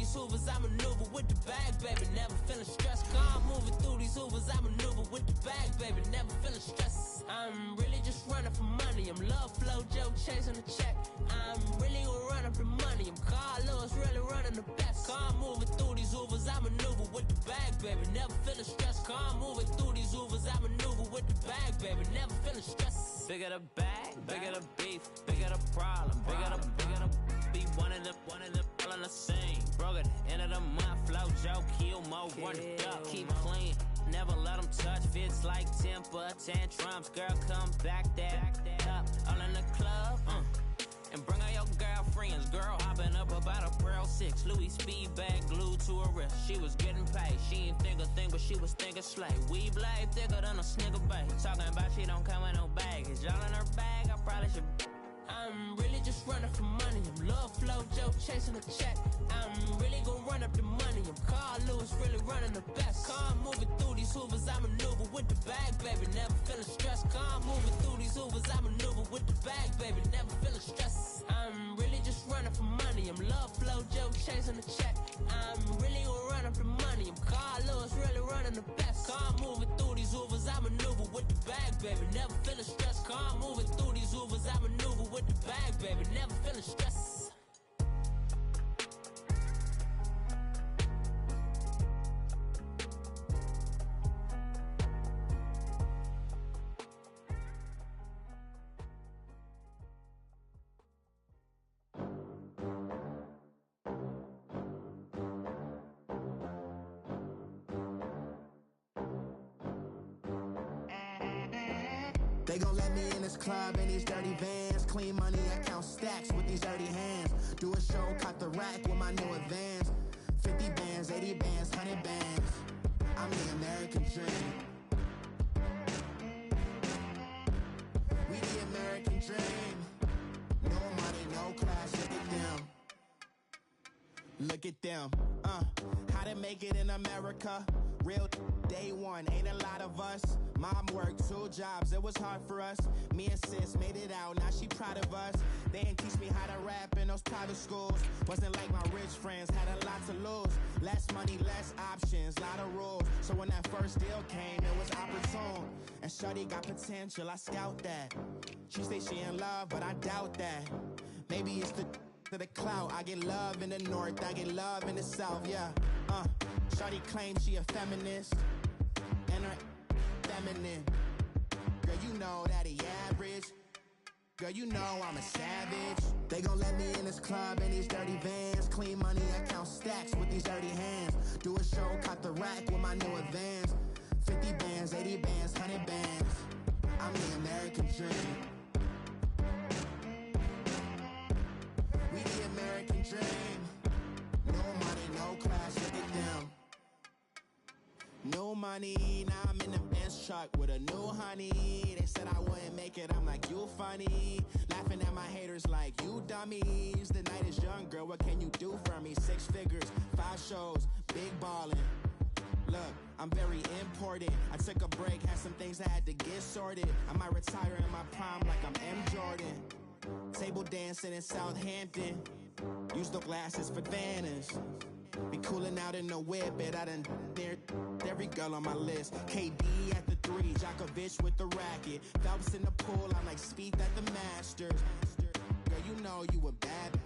these Hoovers, I maneuver with the bag, baby. Never feeling stressed. Car moving through these Hoovers, I maneuver with the bag, baby. Never feeling stressed. I'm really just running for money. I'm love flow, Joe chasing the check. I'm really gonna run up the money. I'm Carlos, really running the best. Car moving through these Hoovers, I maneuver with the bag, baby. Never feeling stressed. Car moving through these Hoovers, I maneuver with the bag, baby. Never feeling stressed. Bigger the bag, bigger the beef, bigger the problem, bigger the be one of them all in the same. Broke at the end of the month, flow Joe, kill mo, run it up, keep clean. Never let them touch, fits like temper tantrums. Girl, come back that up, all in the club, and bring all your girlfriends. Girl hopping up about a Pearl 6, Louis speed bag glued to her wrist. She was getting paid, she ain't think a thing, but she was thinking slay. We blade thicker than a Snicker bag. Talking about she don't come with no baggage. Y'all in her bag, I probably should. I'm really just running for money. I'm love flow, Joe chasing a check. I'm really gonna run up the money. I'm Carl Lewis, really running the best. Car moving through these Hoovers, I maneuver with the bag, baby. Never feeling stressed. Car moving through these Hoovers, I maneuver with the bag, baby. Never feeling stressed. I'm really just running for money. I'm love flow, Joe chasing the check. I'm really gonna run up the money. I'm Carl Lewis, really running the best. Car moving through these Hoovers, I maneuver with the bag, baby. Never feeling stressed. Car moving through these Hoovers, I maneuver with the bag, baby. Never feeling stressed. They gon' let me in this club in these dirty vans. Clean money, I count stacks with these dirty hands. Do a show, cut the rack with my new advance. 50 bands, 80 bands, 100 bands. I'm the American dream. We the American dream. No money, no class, look at them. Look at them, how to make it in America. Real day one, ain't a lot of us. Mom worked 2 jobs, it was hard for us. Me and sis made it out, now she proud of us. They didn't teach me how to rap in those private schools. Wasn't like my rich friends, had a lot to lose. Less money, less options, lot of rules. So when that first deal came, it was opportune. And shawty got potential, I scout that. She say she in love, but I doubt that. Maybe it's to the clout. I get love in the north, I get love in the south, yeah. Shawty claims she a feminist, and her feminine. Girl, you know that he average. Girl, you know I'm a savage. They gon' let me in this club in these dirty vans. Clean money, I count stacks with these dirty hands. Do a show, cut the rack with my new advance. 50 bands, 80 bands, 100 bands. I'm the American dream. We the American dream. No money, no class, look at them. No money, now I'm in the Benz truck with a new honey. They said I wouldn't make it, I'm like, you funny. Laughing at my haters like, you dummies. The night is young, girl, what can you do for me? 6 figures, 5 shows, big ballin'. Look, I'm very important. I took a break, had some things I had to get sorted. I might retire in my prime like I'm M. Jordan. Table dancing in Southampton. Use the glasses for Vannas. Be coolin' out in the whip, but I done near every girl on my list. KD at the 3, Djokovic with the racket. Phelps in the pool, I'm like Speed at the Masters. Girl, you know you a bad.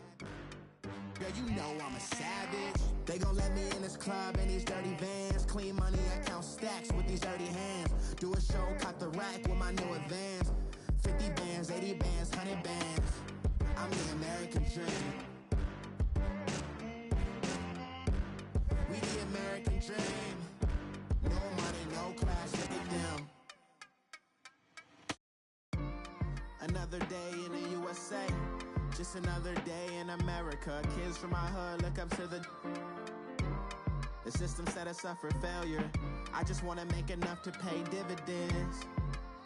Girl, you know I'm a savage. They gon' let me in this club in these dirty vans. Clean money, I count stacks with these dirty hands. Do a show, cut the rack with my new advance. 50 bands, 80 bands, 100 bands. I'm the American dream. We the American dream. No money, no class, look at them. Another day in the USA. Just another day in America. Kids from my hood look up to the system set us up for failure. I just wanna make enough to pay dividends,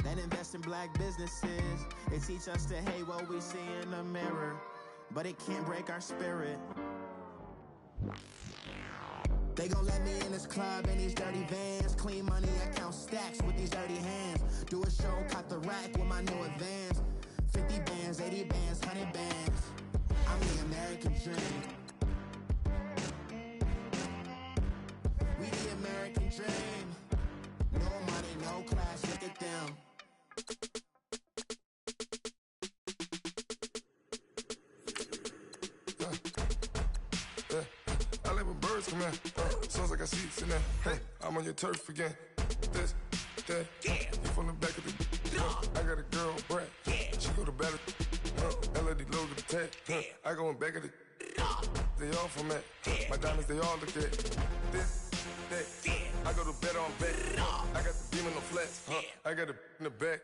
then invest in black businesses. They teach us to hate what we see in the mirror, but it can't break our spirit. They gon' let me in this club in these dirty vans. Clean money, I count stacks with these dirty hands. Do a show, cut the rack with my new advance. 50 bands, 80 bands, 100 bands. I'm the American dream. Yeah. I like when birds come in. Sounds like I see seats in there. Hey, I'm on your turf again. This, that. You from the back of the. I got a girl, Brad. She go to battle. LED logo the tag. I go in back of the. They all from that. My diamonds, they all look at. This, that. I go to bed on bed. I got the beam in the flats. I got it in the back.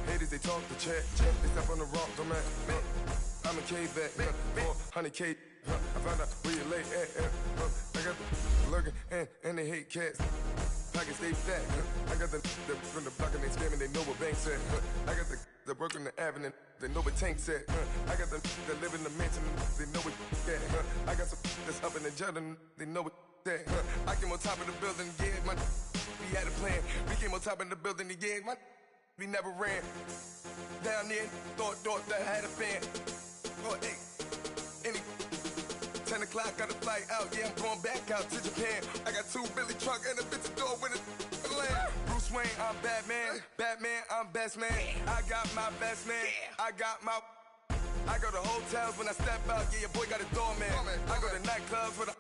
Haters, they talk the chat. They step on the rock, don't matter. I'm a cave back. 400K. I found out where you lay at. I got the lurking and they hate cats. Pockets stay fat. I got the from the block and they scamming, they know what banks at. I got the work on the avenue, they know what tanks at. I got the that live in the mansion, they know what that. I got some that's up in the Jordan, they know what that. I came on top of the building, yeah, my we had a plan. We came on top of the building, yeah, my we never ran. Down there, thought that I had a fan. Oh, hey, any 10 o'clock, got a flight out, yeah, I'm going back out to Japan. I got 2 Billy truck and a bitch door with a land. Bruce Wayne, I'm Batman. Batman, I'm best man. I got my best man. I got my. I go to hotels when I step out, yeah, your boy got a doorman. I go to nightclubs for the.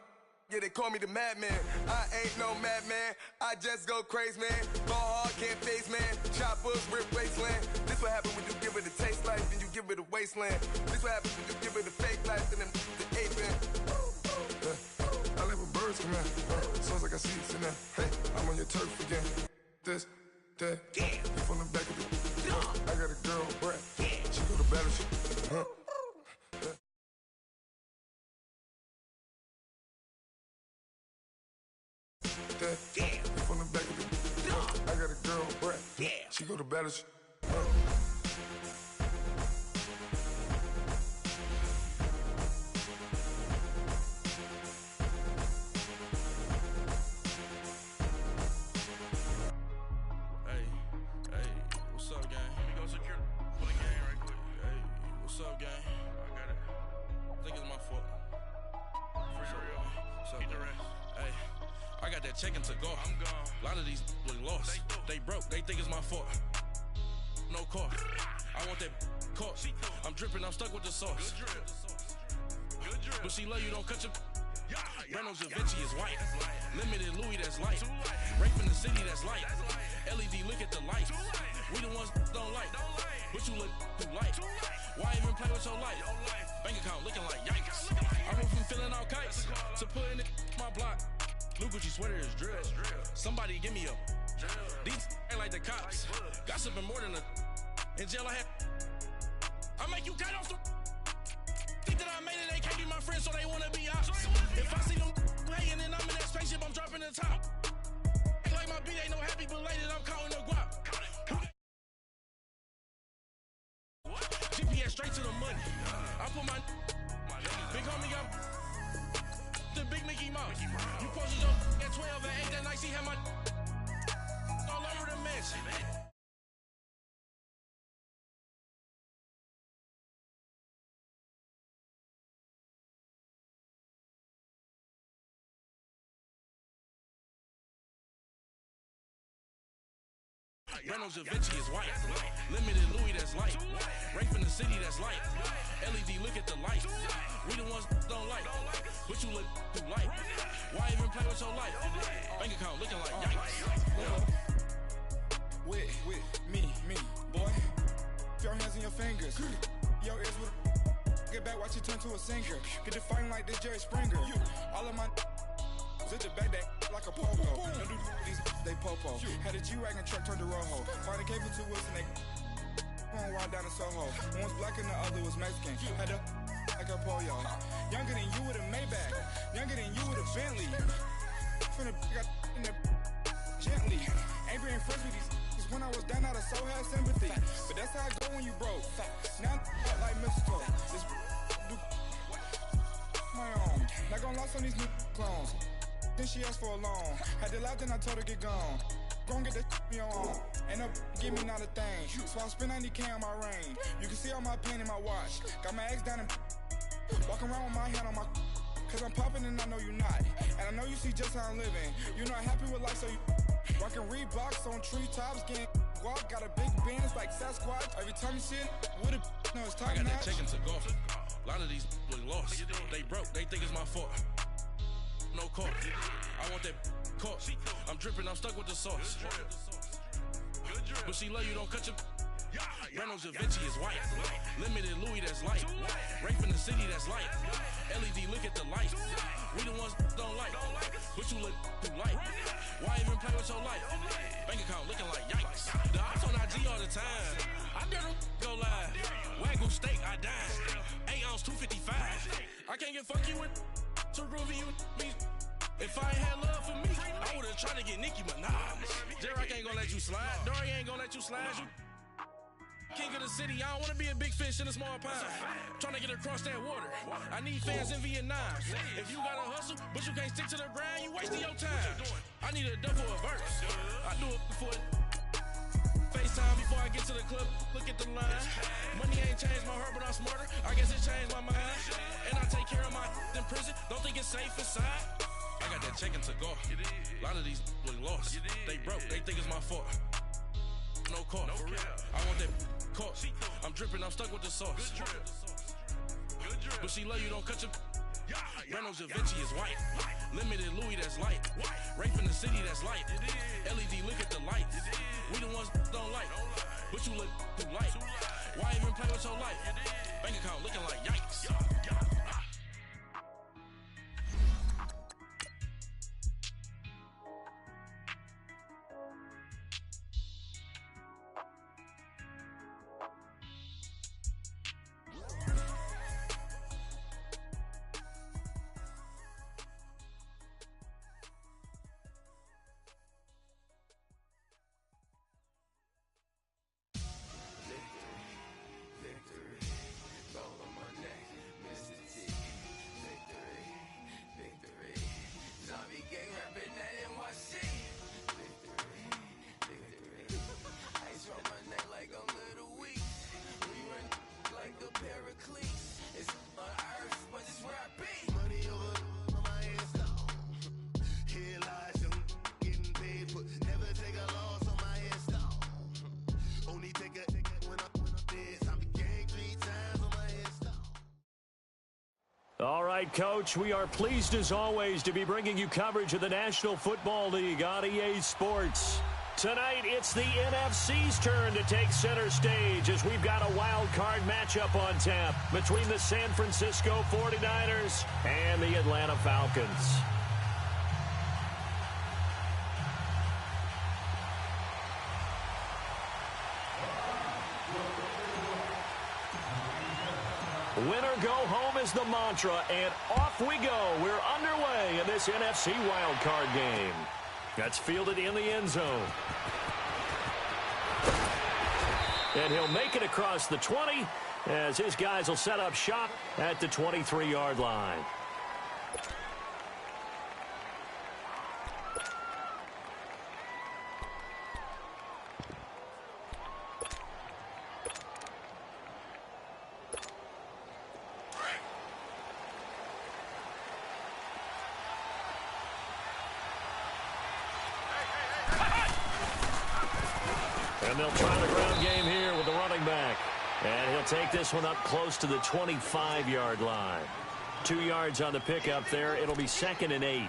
Yeah, they call me the madman. I ain't no madman. I just go crazy, man. Ball hard, can't face, man. Choppers, rip wasteland. This what happen when you give it a taste life, then you give it a wasteland. This what happens when you give it a fake life, and then the ape in. I live with birds come in. Sounds like I see seats in there. Hey, I'm on your turf again. This, that. You from the back of the. I got a girl, Brad. She go to battle. You from the back of the. I got a girl, Brad. She go to battle. Checking to go. I'm gone. A lot of these look lost. They broke. They think it's my fault. No car. I want that caught. I'm dripping. I'm stuck with the sauce. Good drip. But she love you. Don't cut your. Reynolds Da Vinci is white. Limited Louis that's light. Rape in the city that's light. LED look at the light. We the ones don't like. But you look too light. Why even play with your life? Bank account looking like yikes. I went from filling out kites to putting it in my block. Blue Gucci sweater is drill. Somebody give me a. These ain't like the cops. Gossiping more than a. In jail I had. I make you cut off the. Think that I made it, they can't be my friends, so they wanna be ops. If I see them hating and I'm in that spaceship, I'm dropping the top. Ain't like my beat ain't no happy belated, I'm calling the guap. GPS straight to the money. I put my. Big homie got. The big Mickey Mouse. You posted your at 12 and 8 that night. She had my all over the mansion. Reynolds Da Vinci is white. Limited Louis that's light. Rape in the city that's light. LED look at the light. We the ones don't like. But you look too light. Why even play with your life? Bank account looking like yikes. With me, boy. Your hands in your fingers. Your ears with a. Get back, watch you turn to a singer. Get to fighting like this Jerry Springer. All of my. Zit the back that like a popo. Don't do these they popo. Had a G-Wagon truck turned to Rojo. Find a cable 2 wheels and they going wild down in Soho. One was black and the other was Mexican. Had a like a pollo. Younger than you with a Maybach. Younger than you with a Bentley. From the got in the gently. Ain't being friends with these when I was down out of so had sympathy. But that's how I go when you broke. Now I'm like mistletoe. This do my own. Not gonna lost on these new clones. Then she asked for a loan. Had to laugh, then I told her get gone. Gon' get that me on. Ain't no give me not a thing. So I spend 90K on my range. You can see all my pain in my watch. Got my ex down and walking around with my hand on my. Cause I'm popping and I know you not. And I know you see just how I'm living. You're not happy with life, so you rockin' Reeboks on treetops, getting Walk, got a big bands like Sasquatch. Every time you see it, with a no, it's top I got notch. that check into golf. A lot of these look lost. They broke, they think it's my fault. No call. I want that caught. I'm dripping, I'm stuck with the sauce. But she love you, don't cut your. Reynolds Da Vinci is white. Limited Louis, that's light. Rape in the city, that's light. LED, look at the light. We the ones don't like. But you look too light. Why even play with your life? Bank account looking like yikes. The ops on IG all the time. I dare them go live. Wagyu steak, I dine. 8 ounce, 255. I can't get funky with too groovy you me. If I ain't had love for me, I would've tried to get Nicki Minaj. J-Rock ain't gonna let you slide. Dory ain't gonna let you slide. You king of the city, I don't wanna be a big fish in a small pond. Trying to get across that water. I need fans in Vietnam. If you gotta hustle, but you can't stick to the grind, you wasting your time. I need a double a verse. I do it before FaceTime before I get to the club. Look at the line. Money ain't changed my heart, but I'm smarter. I guess it changed my mind. And I take care of my in prison. Don't think it's safe inside. I got that check into golf. A lot of these look lost. They broke, they think it's my fault. No call. I want that caught. I'm dripping, I'm stuck with the sauce. But she love you, don't cut your. Reynolds Da Vinci is white. Limited Louis, that's light. Rape in the city, that's light. LED, look at the lights. We the ones don't like. But you look too light. Why even play with your life? Bank account looking like yikes. All right, Coach, we are pleased as always to be bringing you coverage of the National Football League on EA Sports. Tonight, it's the NFC's turn to take center stage as we've got a wild card matchup on tap between the San Francisco 49ers and the Atlanta Falcons. Winner go home is the mantra, and off we go. We're underway in this NFC wildcard game. That's fielded in the end zone. And he'll make it across the 20 as his guys will set up shop at the 23-yard line. And they'll try the ground game here with the running back. And he'll take this one up close to the 25-yard line. 2 yards on the pickup there. It'll be 2nd and 8.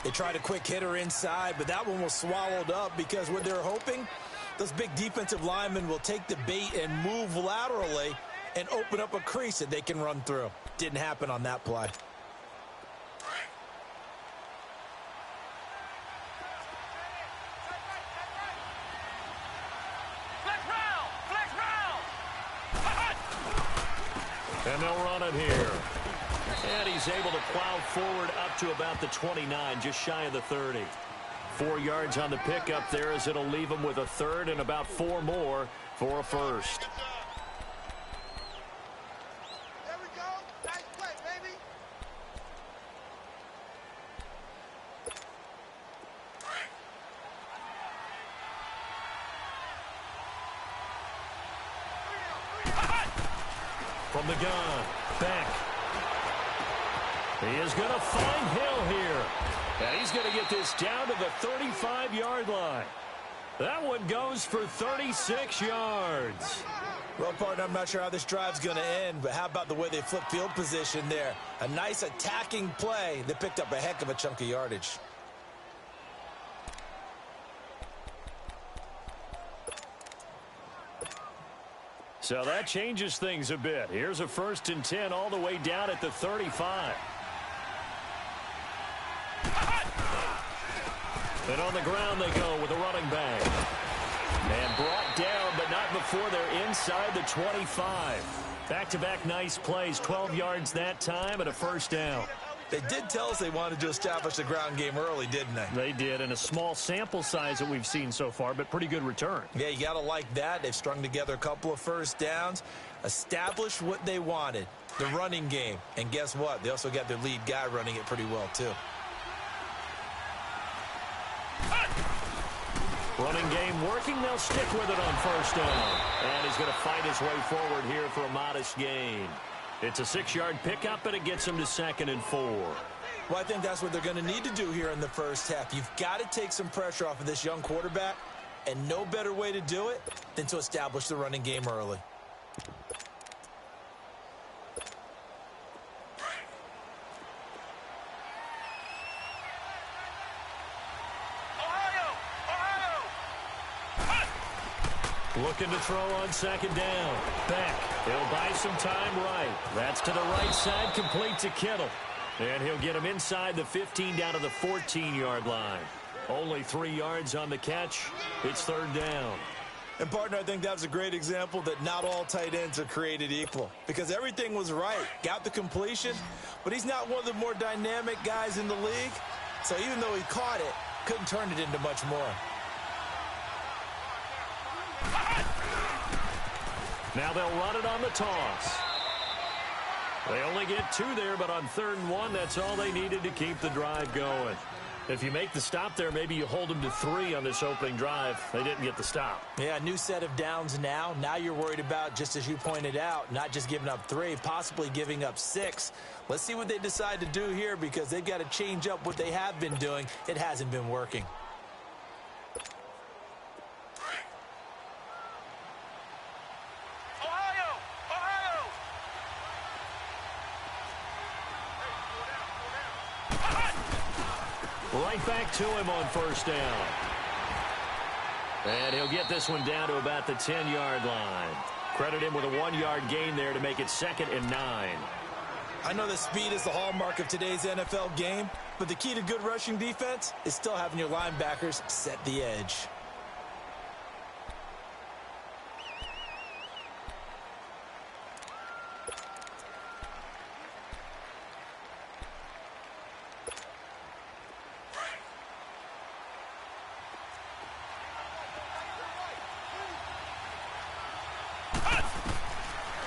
They tried a quick hitter inside, but that one was swallowed up because what they're hoping, those big defensive linemen will take the bait and move laterally and open up a crease that they can run through. Didn't happen on that play. And they'll run it here. And he's able to plow forward up to about the 29, just shy of the 30. 4 yards on the pickup there as it'll leave him with a third and about 4 more for a first. There we go. Nice play, baby. From the gun, back. He is going to find Hill here. And he's going to get this down to the 35-yard line. That one goes for 36 yards. Well, partner, I'm not sure how this drive's going to end, but how about the way they flip field position there? A nice attacking play that picked up a heck of a chunk of yardage. So that changes things a bit. Here's a 1st and 10 all the way down at the 35. And on the ground they go with a running back. And brought down, but not before they're inside the 25. Back-to-back nice plays, 12 yards that time and a 1st down. They did tell us they wanted to establish the ground game early, didn't they? They did, and a small sample size that we've seen so far, but pretty good return. Yeah, you got to like that. They've strung together a couple of 1st downs, established what they wanted, the running game. And guess what? They also got their lead guy running it pretty well, too. Running game working. They'll stick with it on 1st down. And he's going to fight his way forward here for a modest gain. It's a 6-yard pickup, and it gets him to 2nd and 4. Well, I think that's what they're going to need to do here in the 1st half. You've got to take some pressure off of this young quarterback, and no better way to do it than to establish the running game early. Looking to throw on 2nd down. Beck. He'll buy some time right. That's to the right side, complete to Kittle. And he'll get him inside the 15 down to the 14-yard line. Only 3 yards on the catch. It's 3rd down. And, partner, I think that was a great example that not all tight ends are created equal. Because everything was right. Got the completion, but he's not one of the more dynamic guys in the league. So even though he caught it, couldn't turn it into much more. Now they'll run it on the toss. They only get 2 there, but on 3rd and 1, that's all they needed to keep the drive going. If you make the stop there, maybe you hold them to 3 on this opening drive. They didn't get the stop. Yeah, new set of downs now. Now you're worried about, just as you pointed out, not just giving up 3, possibly giving up 6. Let's see what they decide to do here, because they've got to change up what they have been doing. It hasn't been working. Right back to him on 1st down. And he'll get this one down to about the 10-yard line. Credit him with a 1-yard gain there to make it 2nd and 9. I know that speed is the hallmark of today's NFL game, but the key to good rushing defense is still having your linebackers set the edge.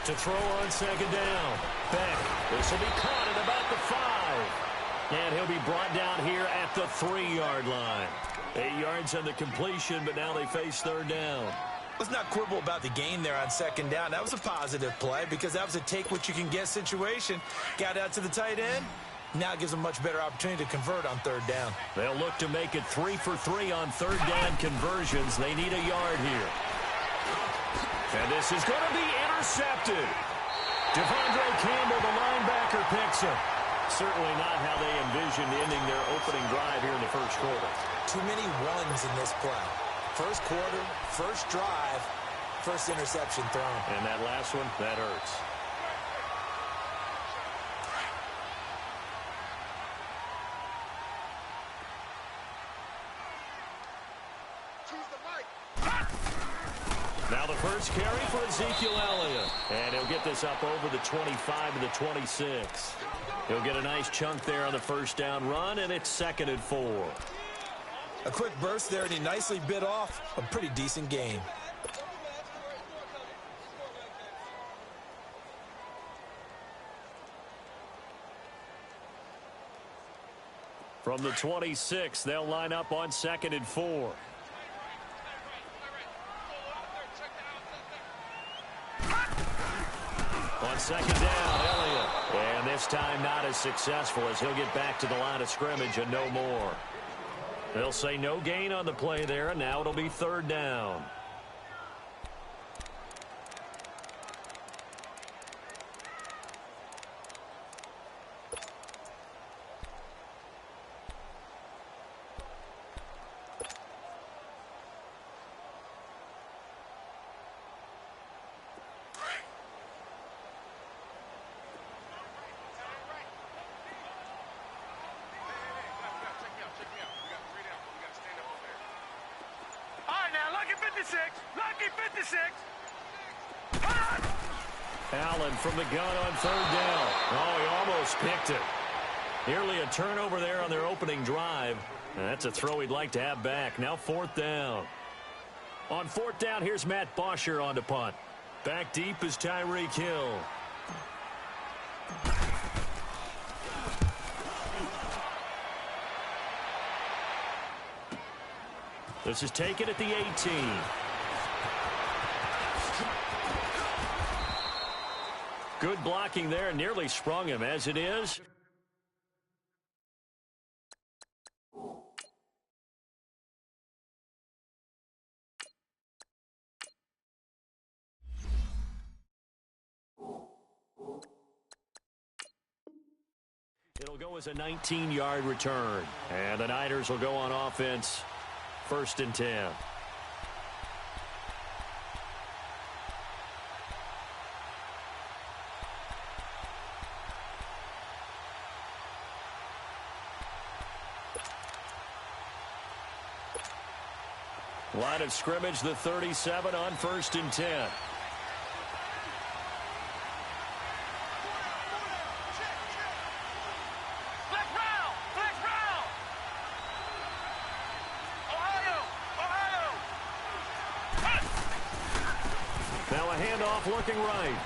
To throw on 2nd down. Beck. This will be caught at about the 5. And he'll be brought down here at the 3-yard line. 8 yards on the completion, but now they face 3rd down. Let's not quibble about the gain there on 2nd down. That was a positive play because that was a take-what-you-can-get situation. Got out to the tight end. Now it gives them a much better opportunity to convert on 3rd down. They'll look to make it 3 for 3 on 3rd down conversions. They need a yard here. And this is going to be intercepted. Devondre Campbell, the linebacker, picks him. Certainly not how they envisioned ending their opening drive here in the 1st quarter. Too many runs in this play. 1st quarter, 1st drive, 1st interception thrown. And that last one, that hurts. Now the first carry for Ezekiel Elliott. And he'll get this up over the 25 to the 26. He'll get a nice chunk there on the 1st down run, and it's 2nd and 4. A quick burst there, and he nicely bit off a pretty decent gain. From the 26, they'll line up on 2nd and 4. On 2nd down, Elliott. And this time not as successful as he'll get back to the line of scrimmage and no more. They'll say no gain on the play there, and now it'll be third down. Allen from the gun on third down. Oh, he almost picked it. Nearly a turnover there on their opening drive. And that's a throw he'd like to have back. Now fourth down. On fourth down, here's Matt Bosher on to punt. Back deep is Tyreek Hill. This is taken at the 18. Good blocking there, nearly sprung him as it is. It'll go as a 19-yard return. And the Niners will go on offense. First and 10. Line of scrimmage, the 37 on first and 10. Now a handoff looking right.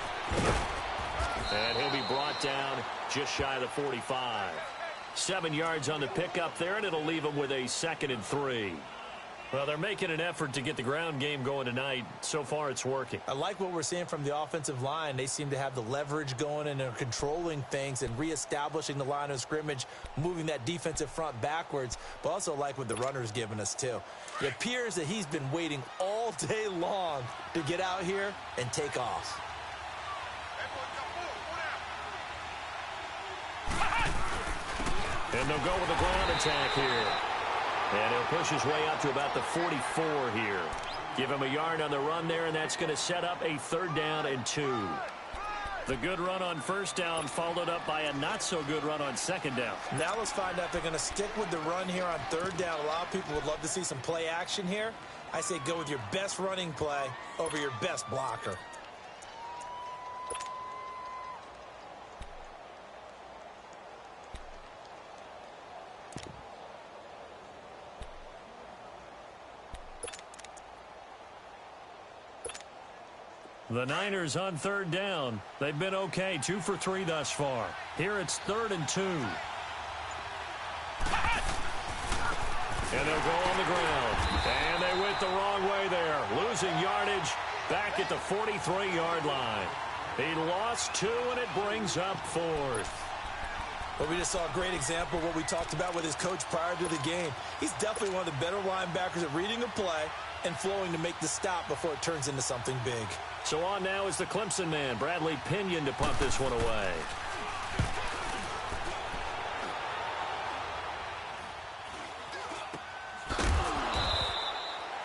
And he'll be brought down just shy of the 45. 7 yards on the pickup there, and it'll leave him with a 2nd and 3. Well, they're making an effort to get the ground game going tonight. So far, it's working. I like what we're seeing from the offensive line. They seem to have the leverage going, and they're controlling things and reestablishing the line of scrimmage, moving that defensive front backwards, but also like what the runner's giving us, too. It appears that he's been waiting all day long to get out here and take off. And they'll go with the ground attack here. And he'll push his way up to about the 44 here. Give him a yard on the run there, and that's going to set up a 3rd down and 2. The good run on first down followed up by a not-so-good run on 2nd down. Now let's find out if they're going to stick with the run here on 3rd down. A lot of people would love to see some play action here. I say go with your best running play over your best blocker. The Niners on 3rd down. They've been okay, 2 for 3 thus far. Here it's 3rd and 2. And they'll go on the ground. And they went the wrong way there. Losing yardage back at the 43-yard line. He lost 2, and it brings up 4th. But we just saw a great example of what we talked about with his coach prior to the game. He's definitely one of the better linebackers at reading a play and flowing to make the stop before it turns into something big. So on now is the Clemson man, Bradley Pinion, to punt this one away.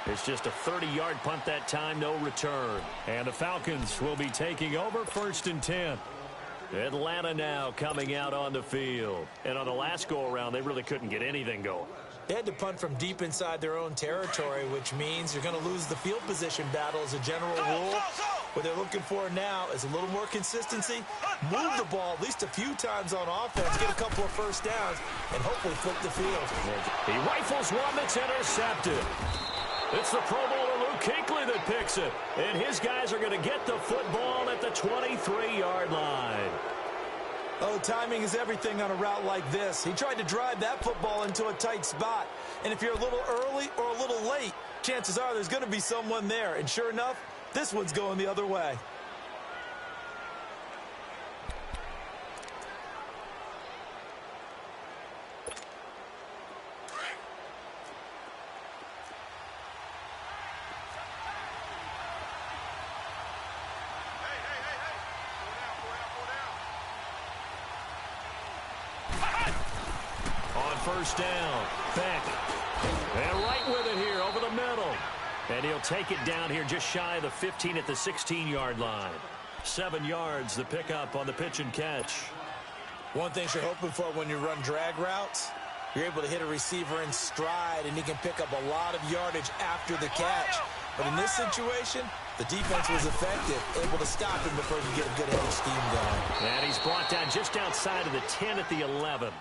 It's just a 30-yard punt that time, no return. And the Falcons will be taking over 1st and 10. Atlanta now coming out on the field. And on the last go-around, they really couldn't get anything going. They had to punt from deep inside their own territory, which means you're going to lose the field position battle as a general rule. What they're looking for now is a little more consistency, move the ball at least a few times on offense, get a couple of first downs, and hopefully flip the field. He rifles one that's intercepted. It's the Pro Bowler Luke Kuechly that picks it. And his guys are going to get the football at the 23-yard line. Oh, timing is everything on a route like this. He tried to drive that football into a tight spot. And if you're a little early or a little late, chances are there's going to be someone there. And sure enough, this one's going the other way. On first down, Beck. And right with it here over the middle. And he'll take it down here just shy of the 15 at the 16-yard line. 7 yards, the pickup on the pitch and catch. One thing you're hoping for when you run drag routes, you're able to hit a receiver in stride, and he can pick up a lot of yardage after the catch. But in this situation, the defense was effective, able to stop him before he could get a good headed scheme going. And he's brought down just outside of the 10 at the 11.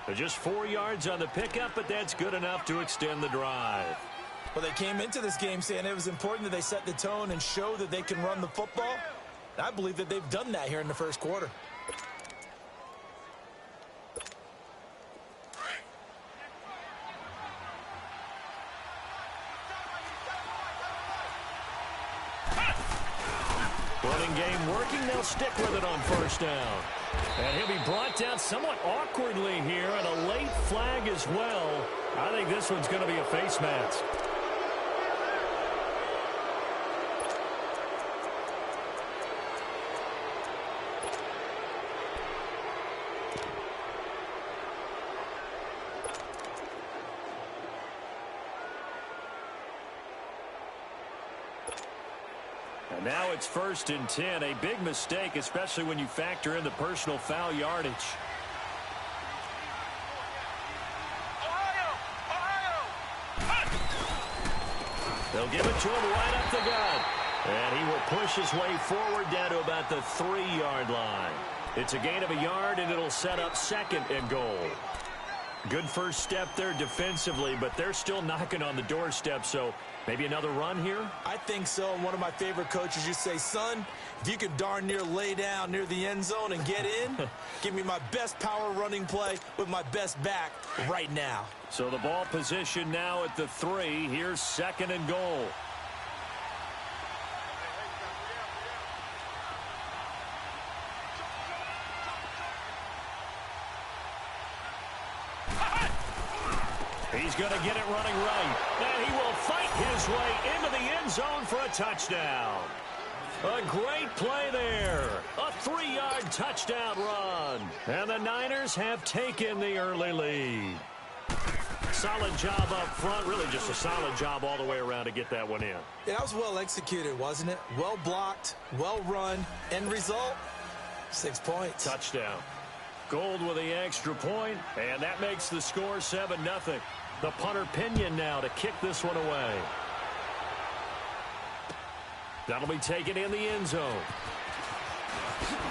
So just 4 yards on the pickup, but that's good enough to extend the drive. Well, they came into this game saying it was important that they set the tone and show that they can run the football. And I believe that they've done that here in the first quarter. Running game working. They'll stick with it on first down. And he'll be brought down somewhat awkwardly here, and a late flag as well. I think this one's going to be a face mask. And now it's 1st and 10. A big mistake, especially when you factor in the personal foul yardage. They'll give it to him right up the gut. And he will push his way forward down to about the 3-yard line. It's a gain of a yard, and it'll set up 2nd and goal. Good first step there defensively, but they're still knocking on the doorstep, so maybe another run here? I think so. And one of my favorite coaches used to say, son, if you can darn near lay down near the end zone and get in, give me my best power running play with my best back right now. So the ball position now at the 3. Here's 2nd and goal. He's going to get it running right. And he will fight his way into the end zone for a touchdown. A great play there. A 3-yard touchdown run. And the Niners have taken the early lead. Solid job up front. Really just a solid job all the way around to get that one in. Yeah, that was well executed, wasn't it? Well blocked, well run. End result, 6 points. Touchdown. Gold with the extra point, and that makes the score 7-0. The punter Pinion now to kick this one away. That'll be taken in the end zone.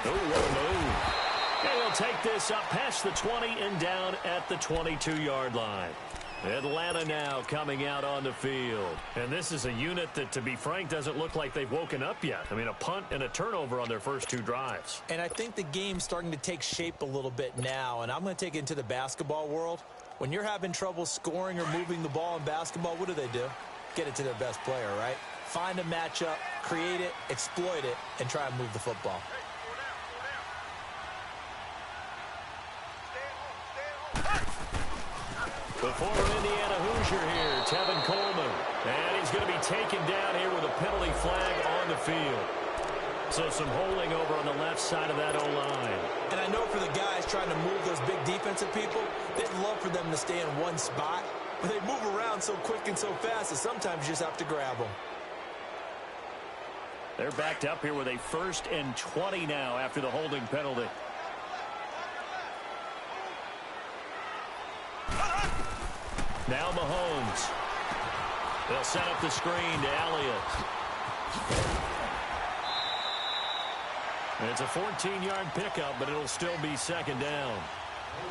Oh, what a move. And he'll take this up past the 20 and down at the 22-yard line. Atlanta now coming out on the field. And this is a unit that, to be frank, doesn't look like they've woken up yet. I mean, a punt and a turnover on their first 2 drives. And I think the game's starting to take shape a little bit now. And I'm going to take it into the basketball world. When you're having trouble scoring or moving the ball in basketball, what do? Get it to their best player, right? Find a matchup, create it, exploit it, and try and move the football. The former Indiana Hoosier here, Tevin Coleman. And he's going to be taken down here with a penalty flag on the field. So some holding over on the left side of that O-line. And I know for the guys trying to move those big defensive people, they'd love for them to stay in one spot. But they move around so quick and so fast that sometimes you just have to grab them. They're backed up here with a 1st and 20 now after the holding penalty. Now Mahomes. They'll set up the screen to Elliott. And it's a 14-yard pickup, but it'll still be 2nd down.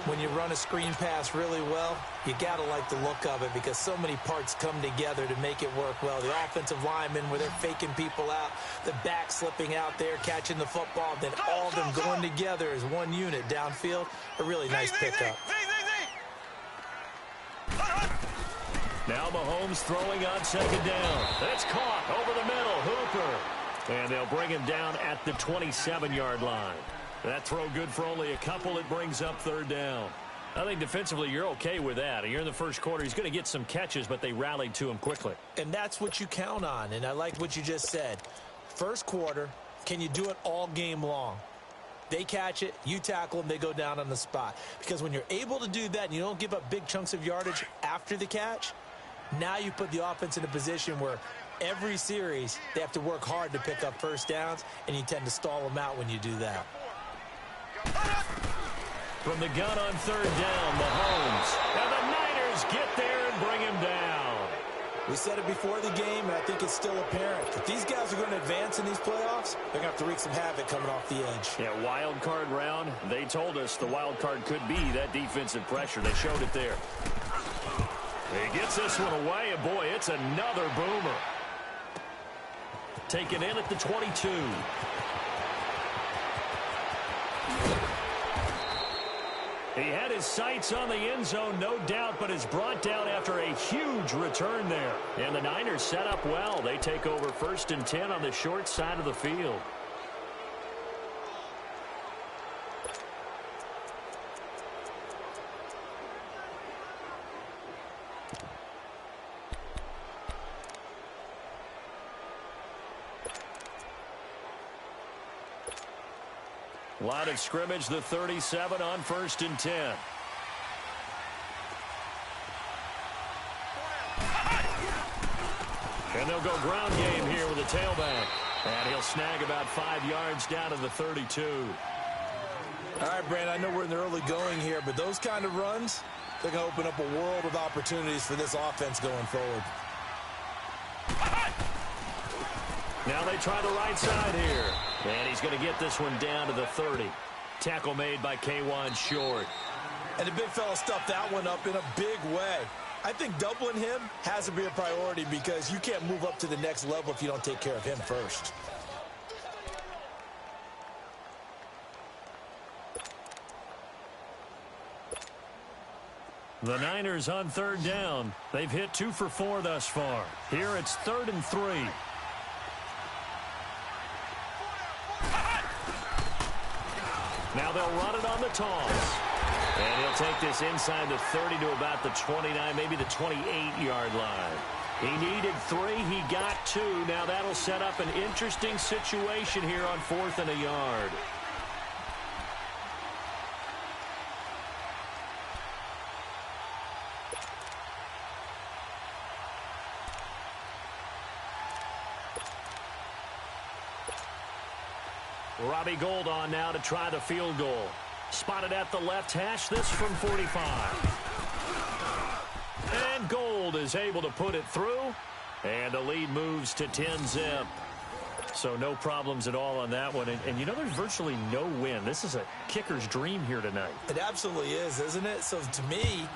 When you run a screen pass really well, you got to like the look of it because so many parts come together to make it work well. The offensive linemen where they're faking people out, the back slipping out there, catching the football, then all of them going together as one unit downfield. A really nice pickup. Now Mahomes throwing on 2nd down. That's caught over the middle. Hooper. And they'll bring him down at the 27-yard line. That throw good for only a couple. It brings up 3rd down. I think defensively you're okay with that. You're in the first quarter. He's going to get some catches, but they rallied to him quickly. And that's what you count on. And I like what you just said. First quarter, can you do it all game long? They catch it, you tackle them, they go down on the spot. Because when you're able to do that and you don't give up big chunks of yardage after the catch, now you put the offense in a position where every series they have to work hard to pick up first downs, and you tend to stall them out when you do that. From the gun on third down, Mahomes. And the Niners get there and bring him down. We said it before the game, and I think it's still apparent. If these guys are going to advance in these playoffs, they're going to have to wreak some havoc coming off the edge. Yeah, wild card round. They told us the wild card could be that defensive pressure. They showed it there. He gets this one away, and boy, it's another boomer. Taken in at the 22. He had his sights on the end zone, no doubt, but is brought down after a huge return there. And the Niners set up well. They take over 1st and 10 on the short side of the field. Line of scrimmage, the 37 on 1st and 10. And they'll go ground game here with a tailback. And he'll snag about 5 yards down to the 32. All right, Brandon, I know we're in the early going here, but those kind of runs, they're going to open up a world of opportunities for this offense going forward. Now they try the right side here. And he's going to get this one down to the 30. Tackle made by K'Wan Short. And the big fella stuffed that one up in a big way. I think doubling him has to be a priority because you can't move up to the next level if you don't take care of him first. The Niners on third down. They've hit 2 for 4 thus far. Here it's 3rd and 3. Now they'll run it on the toss. And he'll take this inside the 30 to about the 29, maybe the 28-yard line. He needed 3. He got 2. Now that'll set up an interesting situation here on 4th and a yard. Robbie Gould on now to try the field goal. Spotted at the left hash, this from 45. And Gould is able to put it through. And the lead moves to 10-zip. So no problems at all on that one. And you know, there's virtually no win. This is a kicker's dream here tonight. It absolutely is, isn't it? So to me,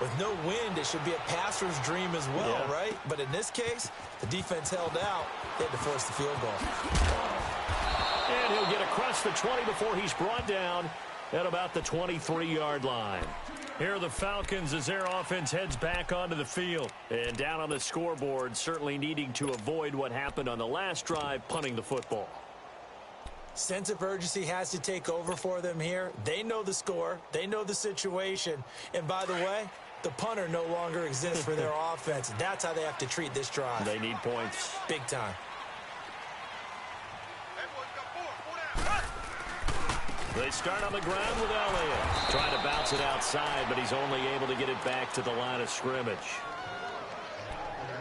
with no wind, it should be a passer's dream as well, right? But in this case, the defense held out. They had to force the field goal. And he'll get across the 20 before he's brought down at about the 23-yard line. Here are the Falcons as their offense heads back onto the field. And down on the scoreboard, certainly needing to avoid what happened on the last drive, punting the football. Sense of urgency has to take over for them here. They know the score. They know the situation. And by the way, the punter no longer exists for their offense. That's how they have to treat this drive. They need points. Big time. They start on the ground with Elliott. Trying to bounce it outside, but he's only able to get it back to the line of scrimmage.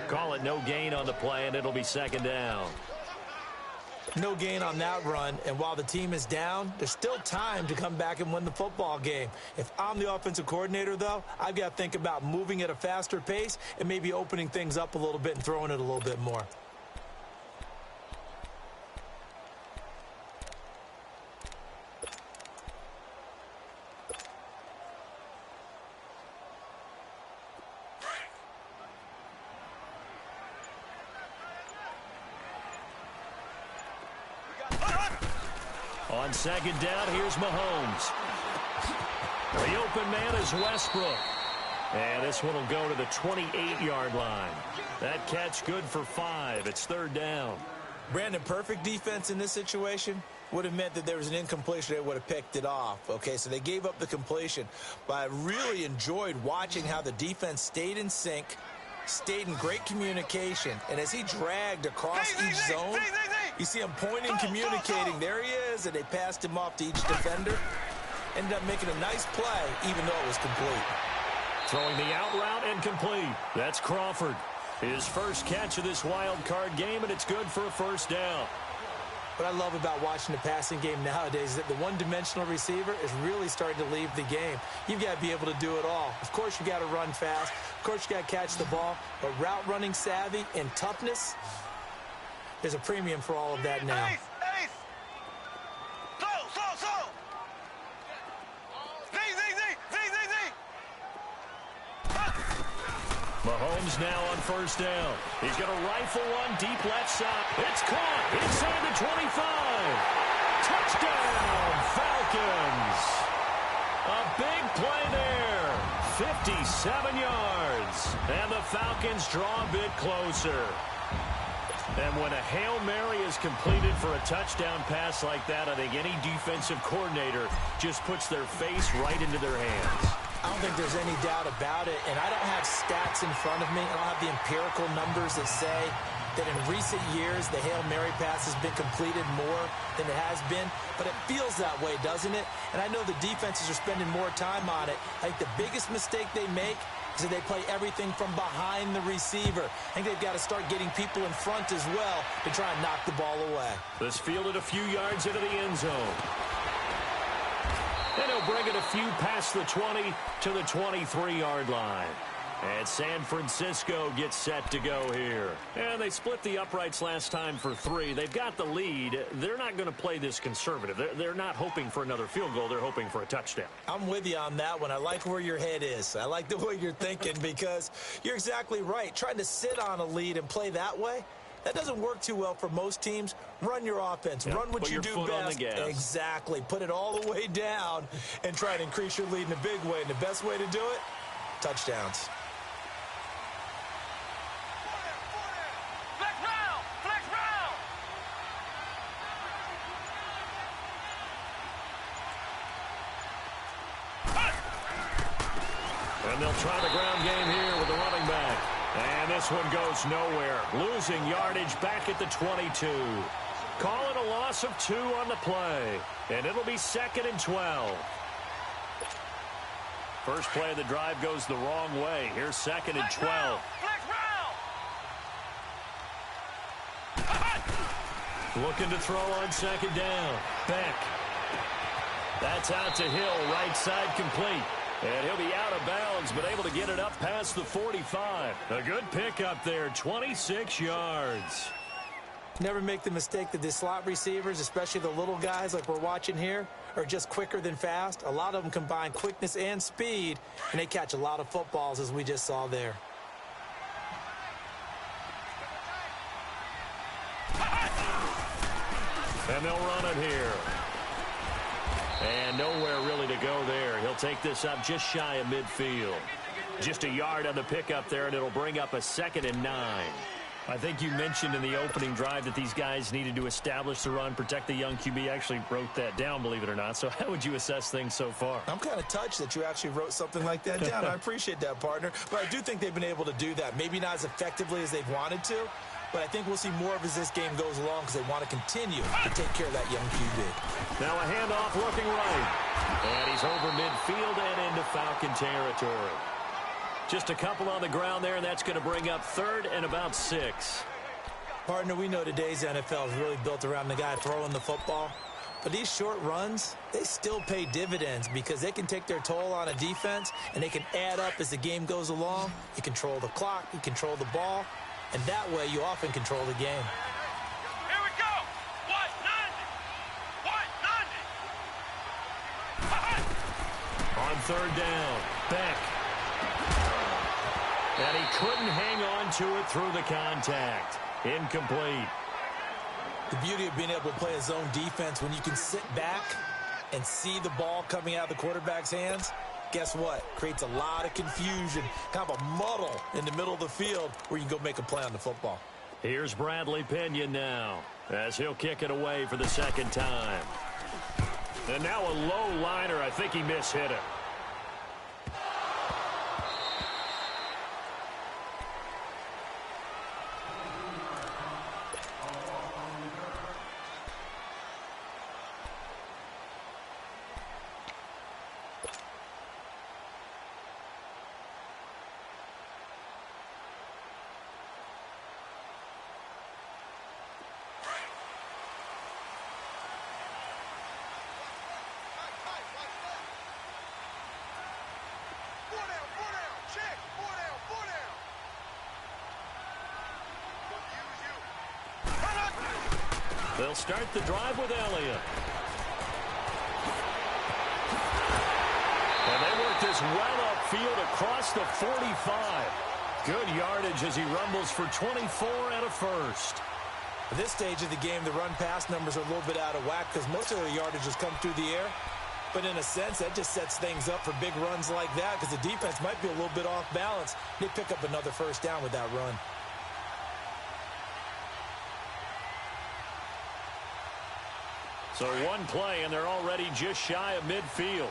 Call it no gain on the play, and it'll be 2nd down. No gain on that run, and while the team is down, there's still time to come back and win the football game. If I'm the offensive coordinator, though, I've got to think about moving at a faster pace and maybe opening things up a little bit and throwing it a little bit more. On 2nd down, here's Mahomes. The open man is Westbrook. And this one will go to the 28-yard line. That catch good for 5. It's 3rd down. Brandon, perfect defense in this situation would have meant that there was an incompletion. They would have picked it off. Okay, so they gave up the completion. But I really enjoyed watching how the defense stayed in sync, stayed in great communication. And as he dragged across each zone, You see him pointing, communicating. There he is, and they passed him off to each defender. Ended up making a nice play, even though it was complete. Throwing the out route and complete. That's Crawford. His first catch of this wild card game, and it's good for a first down. What I love about watching the passing game nowadays is that the one-dimensional receiver is really starting to leave the game. You've got to be able to do it all. Of course, you got to run fast. Of course, you got to catch the ball. But route running savvy and toughness, there's a premium for all of that now. Ace! So! Mahomes now on first down. He's going to rifle one deep left side. It's caught inside the 25. Touchdown, Falcons. A big play there. 57 yards. And the Falcons draw a bit closer. And when a Hail Mary is completed for a touchdown pass like that, I think any defensive coordinator just puts their face right into their hands. I don't think there's any doubt about it, and I don't have stats in front of me. I don't have the empirical numbers that say that in recent years the Hail Mary pass has been completed more than it has been, but it feels that way, doesn't it? And I know the defenses are spending more time on it. I think the biggest mistake they make is that they play everything from behind the receiver. I think they've got to start getting people in front as well to try and knock the ball away. This fielded a few yards into the end zone. And he'll bring it a few past the 20 to the 23-yard line. And San Francisco gets set to go here. And they split the uprights last time for 3. They've got the lead. They're not going to play this conservative. They're not hoping for another field goal. They're hoping for a touchdown. I'm with you on that one. I like where your head is. I like the way you're thinking because you're exactly right. Trying to sit on a lead and play that way, that doesn't work too well for most teams. Run your offense. Run what you do best. Exactly. Put it all the way down and try to increase your lead in a big way. And the best way to do it, touchdowns. Flex round! And they'll try the ground game here with the running back. And this one goes nowhere. Losing yardage back at the 22. Calling a loss of 2 on the play. And it'll be 2nd and 12. First play of the drive goes the wrong way. Here's 2nd and 12. Looking to throw on 2nd down. Beck. That's out to Hill. Right side complete. And he'll be out of bounds, but able to get it up past the 45. A good pickup there, 26 yards. Never make the mistake that the slot receivers, especially the little guys like we're watching here, are just quicker than fast. A lot of them combine quickness and speed, and they catch a lot of footballs, as we just saw there. And they'll run it here. And nowhere really to go there. He'll take this up just shy of midfield. Just a yard on the pickup there, and it'll bring up a 2nd and 9. I think you mentioned in the opening drive that these guys needed to establish the run, protect the young QB. Actually wrote that down, believe it or not. So how would you assess things so far? I'm kind of touched that you actually wrote something like that down. I appreciate that, partner. But I do think they've been able to do that. Maybe not as effectively as they've wanted to, but I think we'll see more of as this game goes along because they want to continue to take care of that young QB. Now a handoff looking right. And he's over midfield and into Falcon territory. Just a couple on the ground there, and that's going to bring up 3rd and about 6. Partner, we know today's NFL is really built around the guy throwing the football. But these short runs, they still pay dividends because they can take their toll on a defense, and they can add up as the game goes along. You control the clock, you control the ball, and that way you often control the game. Here we go! 190! On 3rd down, Beck. And he couldn't hang on to it through the contact. Incomplete. The beauty of being able to play a zone defense when you can sit back and see the ball coming out of the quarterback's hands, guess what? Creates a lot of confusion, kind of a muddle in the middle of the field where you can go make a play on the football. Here's Bradley Pinion now as he'll kick it away for the 2nd time. And now a low liner. I think he mishit it. They'll start the drive with Elliott. And they work this well upfield across the 45. Good yardage as he rumbles for 24 and a first. At this stage of the game, the run-pass numbers are a little bit out of whack because most of their yardage has come through the air. But in a sense, that just sets things up for big runs like that because the defense might be a little bit off balance. They pick up another first down with that run. So one play, and they're already just shy of midfield.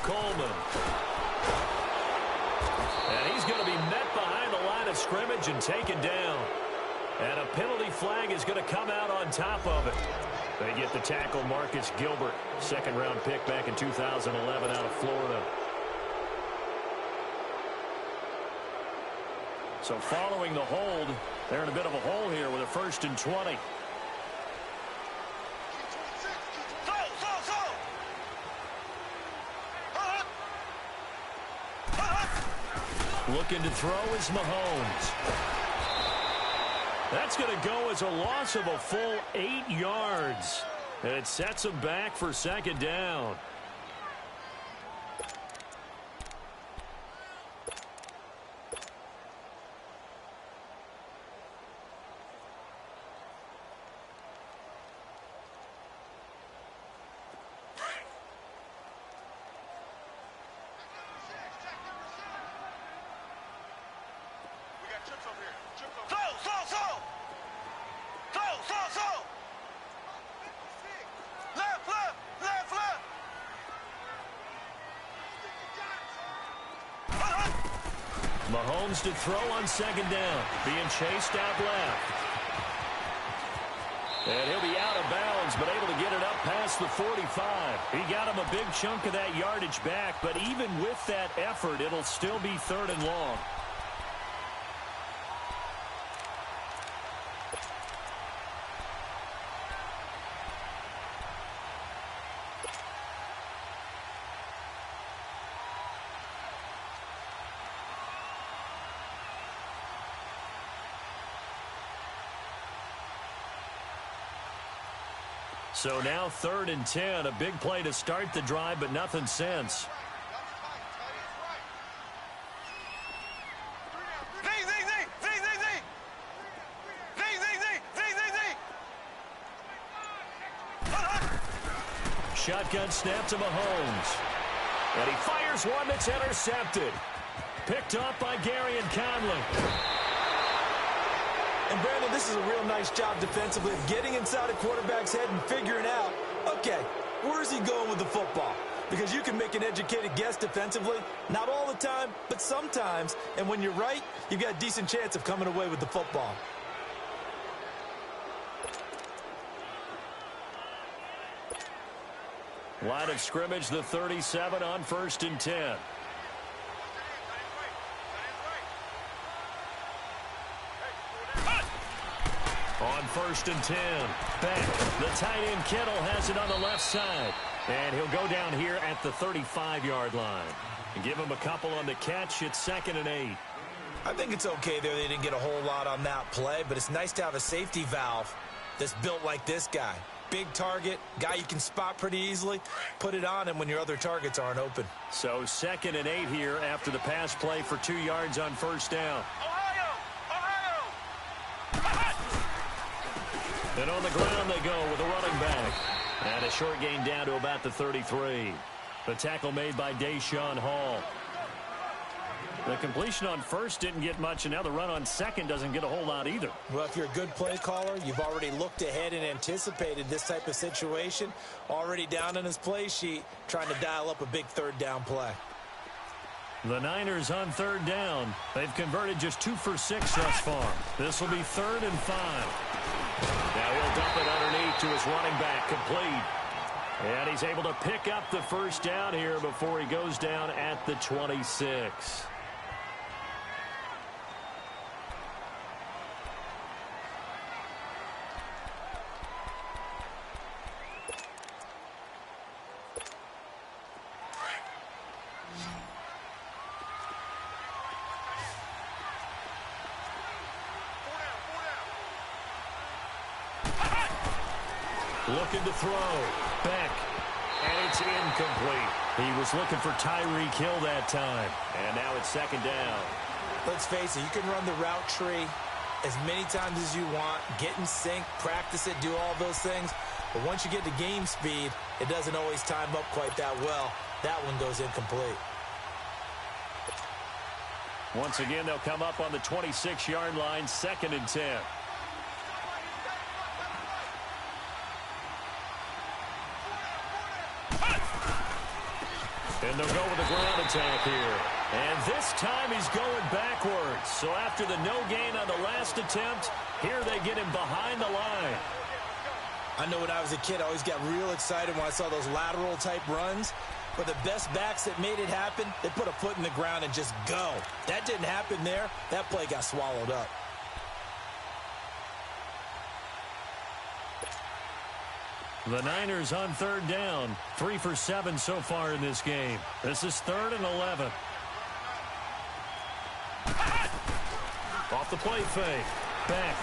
Coleman. And he's going to be met behind the line of scrimmage and taken down. And a penalty flag is going to come out on top of it. They get the tackle, Marcus Gilbert, second-round pick back in 2011 out of Florida. So following the hold, they're in a bit of a hole here with a 1st and 20. Looking to throw is Mahomes. That's going to go as a loss of a full 8 yards. And it sets him back for second down. Mahomes to throw on second down, being chased out left. And he'll be out of bounds, but able to get it up past the 45. He got him a big chunk of that yardage back, but even with that effort, it'll still be 3rd and long. So now 3rd and 10, a big play to start the drive, but nothing since. Shotgun snap to Mahomes. And he fires one that's intercepted. Picked up by Gary and Conley. And, Brandon, this is a real nice job defensively of getting inside a quarterback's head and figuring out, okay, where's he going with the football? Because you can make an educated guess defensively, not all the time, but sometimes. And when you're right, you've got a decent chance of coming away with the football. Line of scrimmage, the 37 on 1st and 10. On 1st and 10, back. The tight end Kittle has it on the left side. And he'll go down here at the 35-yard line. And give him a couple on the catch. It's 2nd and 8. I think it's okay there. They didn't get a whole lot on that play, but it's nice to have a safety valve that's built like this guy. Big target, guy you can spot pretty easily. Put it on him when your other targets aren't open. So 2nd and 8 here after the pass play for 2 yards on 1st down. And on the ground they go with a running back. And a short gain down to about the 33. The tackle made by Deshaun Hall. The completion on 1st didn't get much, and now the run on 2nd doesn't get a whole lot either. Well, if you're a good play caller, you've already looked ahead and anticipated this type of situation. Already down in his play sheet, trying to dial up a big 3rd down play. The Niners on 3rd down. They've converted just 2 for 6 thus far. This will be 3rd and 5. Now he'll dump it underneath to his running back, complete. And he's able to pick up the first down here before he goes down at the 26. looking to throw. Beck. And it's incomplete. He was looking for Tyreek Hill that time. And now it's second down. Let's face it, you can run the route tree as many times as you want, get in sync, practice it, do all those things. But once you get to game speed, it doesn't always time up quite that well. That one goes incomplete. Once again, they'll come up on the 26-yard line, 2nd and 10. And they'll go with a ground attack here. And this time he's going backwards. So after the no gain on the last attempt, here they get him behind the line. I know when I was a kid, I always got real excited when I saw those lateral-type runs. But the best backs that made it happen, they put a foot in the ground and just go. That didn't happen there. That play got swallowed up. The Niners on 3rd down. 3 for 7 so far in this game. This is 3rd and 11. Off the play fake. Beck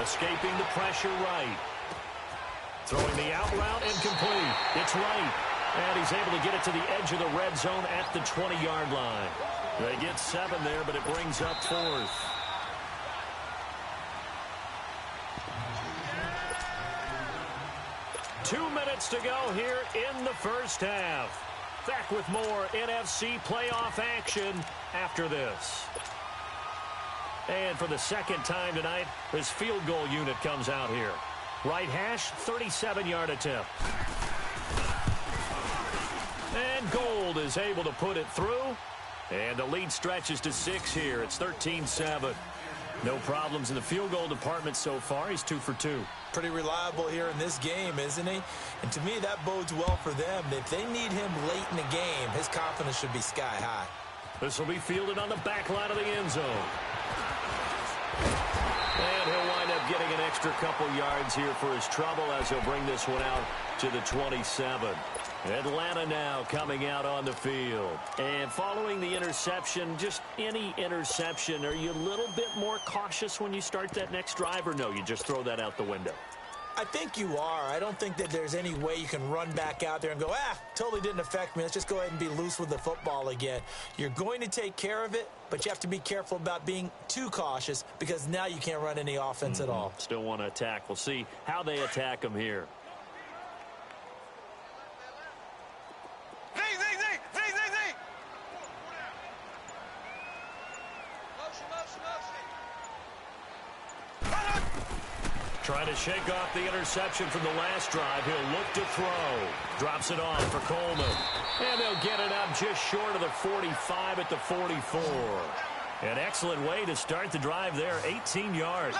escaping the pressure right. Throwing the out route incomplete. It's right. And he's able to get it to the edge of the red zone at the 20-yard line. They get 7 there, but it brings up 4th. Two minutes to go here in the first half. Back with more NFC playoff action after this. And for the second time tonight, this field goal unit comes out here. Right hash, 37-yard attempt. And Gold is able to put it through. And the lead stretches to 6 here. It's 13-7. No problems in the field goal department so far. He's 2 for 2. Pretty reliable here in this game, isn't he? And to me, that bodes well for them. If they need him late in the game, his confidence should be sky high. This will be fielded on the back line of the end zone. And he'll wind up getting an extra couple yards here for his trouble as he'll bring this one out to the 27. Atlanta now coming out on the field. And following the interception, just any interception, are you a little bit more cautious when you start that next drive, or no, you just throw that out the window? I think you are. I don't think that there's any way you can run back out there and go, totally didn't affect me. Let's just go ahead and be loose with the football again. You're going to take care of it, but you have to be careful about being too cautious because now you can't run any offense at all. Still want to attack. We'll see how they attack him here. Trying to shake off the interception from the last drive. He'll look to throw. Drops it off for Coleman. And they'll get it up just short of the 45 at the 44. An excellent way to start the drive there. 18 yards.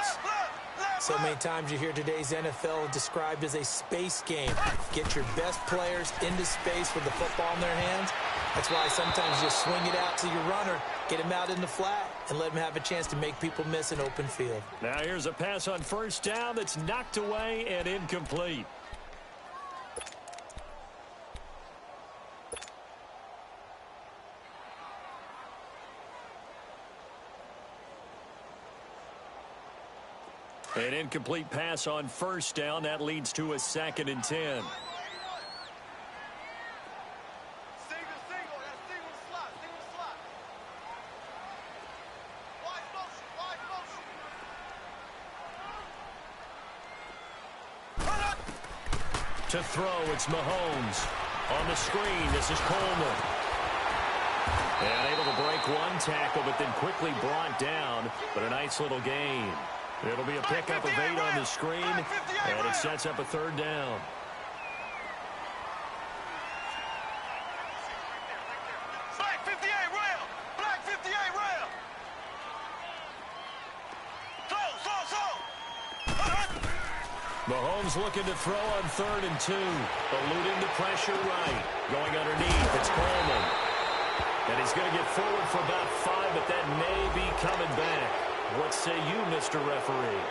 So many times you hear today's NFL described as a space game. Get your best players into space with the football in their hands. That's why sometimes you just swing it out to your runner, get him out in the flat, and let him have a chance to make people miss an open field. Now here's a pass on 1st down that's knocked away and incomplete. An incomplete pass on 1st down. That leads to a 2nd and 10. To throw, it's Mahomes. On the screen, this is Coleman. And able to break one tackle, but then quickly brought down. But a nice little gain. It'll be a pickup of 8 on the screen, and it sets up a 3rd down. Black 58 rail! Black 58 rail! Mahomes looking to throw on 3rd and 2. Eluding the pressure right. Going underneath, it's Coleman. And he's going to get forward for about 5, but that may be coming back. What say you, Mr. Referee?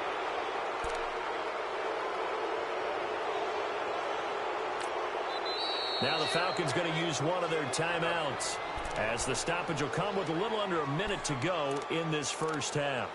Now the Falcons going to use one of their timeouts, as the stoppage will come with a little under a minute to go in this first half.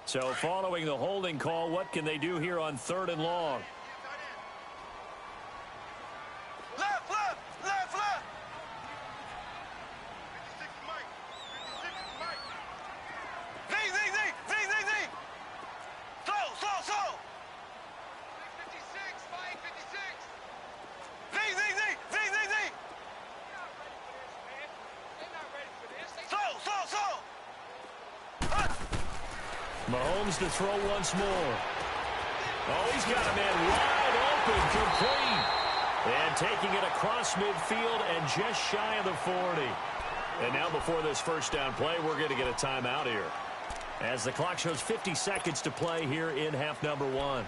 So following the holding call, what can they do here on 3rd and long? Left, left, left, left. 56 Mike. 56 Mike. Z, Z, Z, Z, Z, Z. So. 56, Mike, 56. Z, Z, Z, Z, Z, Z. They're not ready for this, man. They're not ready for this. So. Mahomes to throw once more. Oh, he's got a man wide open, complete. And taking it across midfield and just shy of the 40. And now before this first down play, we're going to get a timeout here. As the clock shows 50 seconds to play here in half number 1.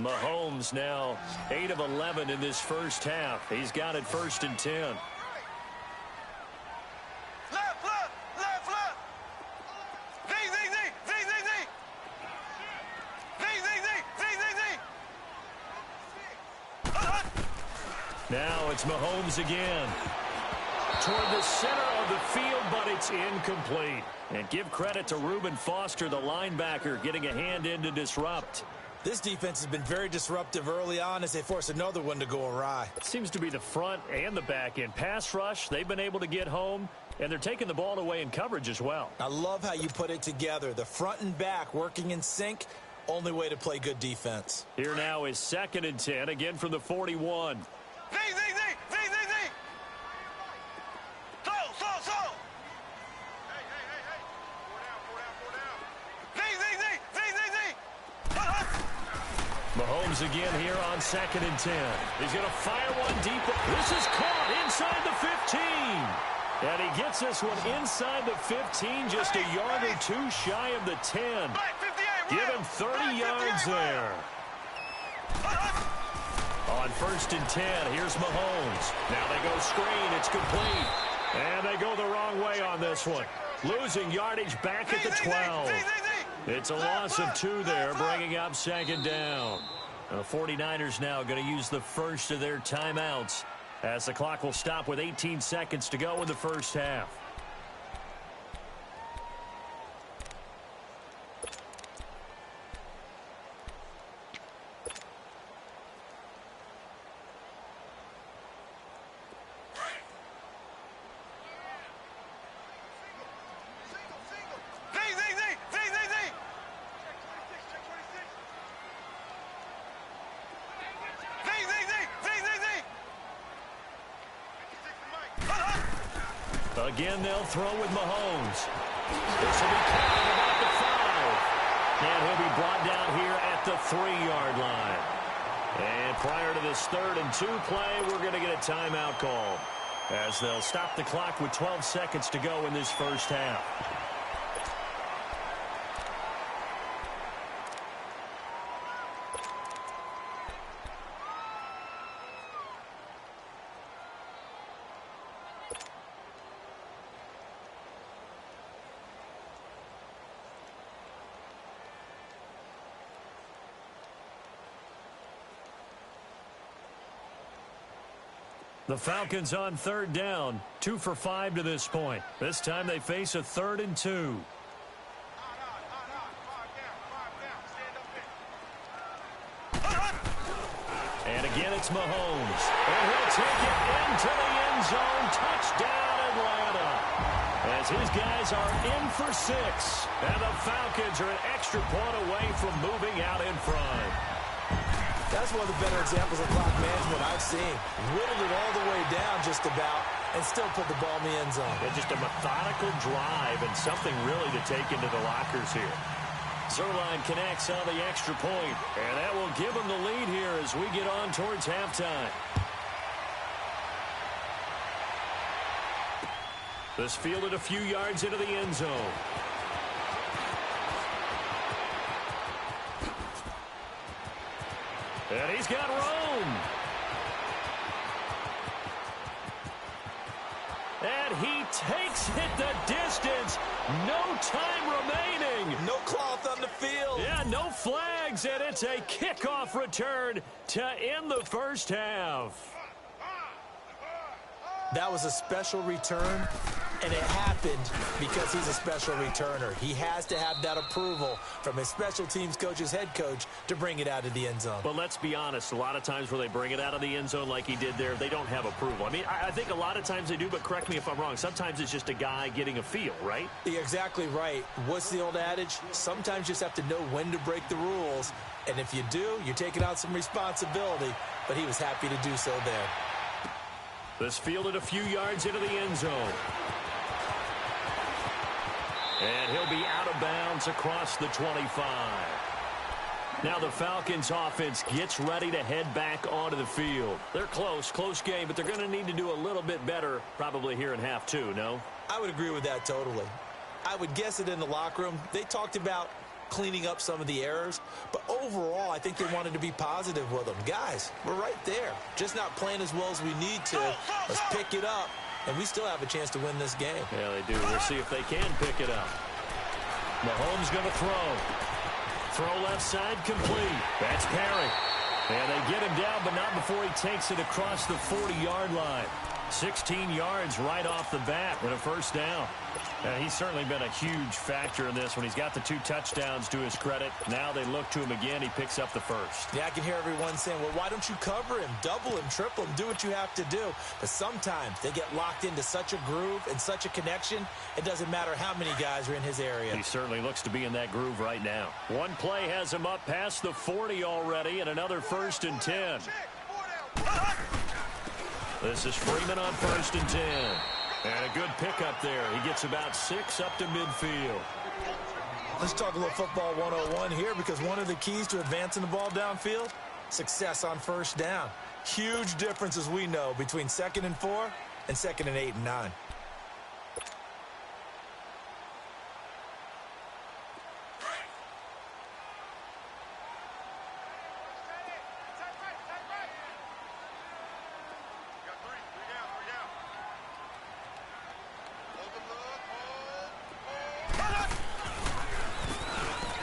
Mahomes now 8 of 11 in this first half. He's got it 1st and 10. Now it's Mahomes again. Toward the center of the field, but it's incomplete. And give credit to Reuben Foster, the linebacker, getting a hand in to disrupt. This defense has been very disruptive early on as they force another one to go awry. It seems to be the front and the back end. Pass rush, they've been able to get home, and they're taking the ball away in coverage as well. I love how you put it together. The front and back working in sync, only way to play good defense. Here now is 2nd and 10, again from the 41. Z, Z, Z, Z, Z, Z. So. Hey. Four down. Z, Z, Z, Z, Z, Z. Mahomes again here on 2nd and 10. He's going to fire one deep. This is caught inside the 15. And he gets this one inside the 15, just a yard or two shy of the 10. Give him 30 yards there. On 1st and 10, here's Mahomes. Now they go screen. It's complete. And they go the wrong way on this one. Losing yardage back at the 12. It's a loss of 2 there, bringing up 2nd down. The 49ers now going to use the first of their timeouts as the clock will stop with 18 seconds to go in the first half. Again, they'll throw with Mahomes. This will be counted about the 5. And he'll be brought down here at the 3-yard line. And prior to this 3rd and 2 play, we're going to get a timeout call as they'll stop the clock with 12 seconds to go in this first half. The Falcons on 3rd down, 2 for 5 to this point. This time they face a 3rd and 2. And again, it's Mahomes. And he'll take it into the end zone. Touchdown, Atlanta. As his guys are in for 6. And the Falcons are an extra point away from moving out in front. That's one of the better examples of clock management I've seen. Whittled it all the way down just about and still put the ball in the end zone. Yeah, just a methodical drive and something really to take into the lockers here. Zerline connects on the extra point, and that will give them the lead here as we get on towards halftime. This fielded a few yards into the end zone. And he's got Rome. And he takes it the distance. No time remaining. No cloth on the field. Yeah, no flags, and it's a kickoff return to end the first half. That was a special return, and it happened because he's a special returner. He has to have that approval from his special teams coach's head coach to bring it out of the end zone. But let's be honest, a lot of times when they bring it out of the end zone like he did there, they don't have approval. I mean, I think a lot of times they do, but correct me if I'm wrong. Sometimes it's just a guy getting a feel, right? You're exactly right. What's the old adage? Sometimes you just have to know when to break the rules, and if you do, you're taking out some responsibility, but he was happy to do so there. This fielded a few yards into the end zone. And he'll be out of bounds across the 25. Now the Falcons offense gets ready to head back onto the field. They're close game, but they're going to need to do a little bit better probably here in half two, no? I would agree with that totally. I would guess it in the locker room. They talked about cleaning up some of the errors, but overall I think they wanted to be positive with them. Guys, we're right there. Just not playing as well as we need to. Let's pick it up, and we still have a chance to win this game. Yeah, they do. We'll see if they can pick it up. Mahomes going to throw. Throw left side complete. That's Perry. And they get him down, but not before he takes it across the 40-yard line. 16 yards right off the bat and a first down. He's certainly been a huge factor in this when he's got the 2 touchdowns to his credit. Now they look to him again. He picks up the first. Yeah, I can hear everyone saying, well, why don't you cover him, double him, triple him, do what you have to do. But sometimes they get locked into such a groove and such a connection, it doesn't matter how many guys are in his area. He certainly looks to be in that groove right now. One play has him up past the 40 already, and another 1st and 10. This is Freeman on 1st and 10. And a good pickup there. He gets about 6 up to midfield. Let's talk a little football 101 here, because one of the keys to advancing the ball downfield, success on first down. Huge difference, as we know, between 2nd and 4 and 2nd and 8 and 9.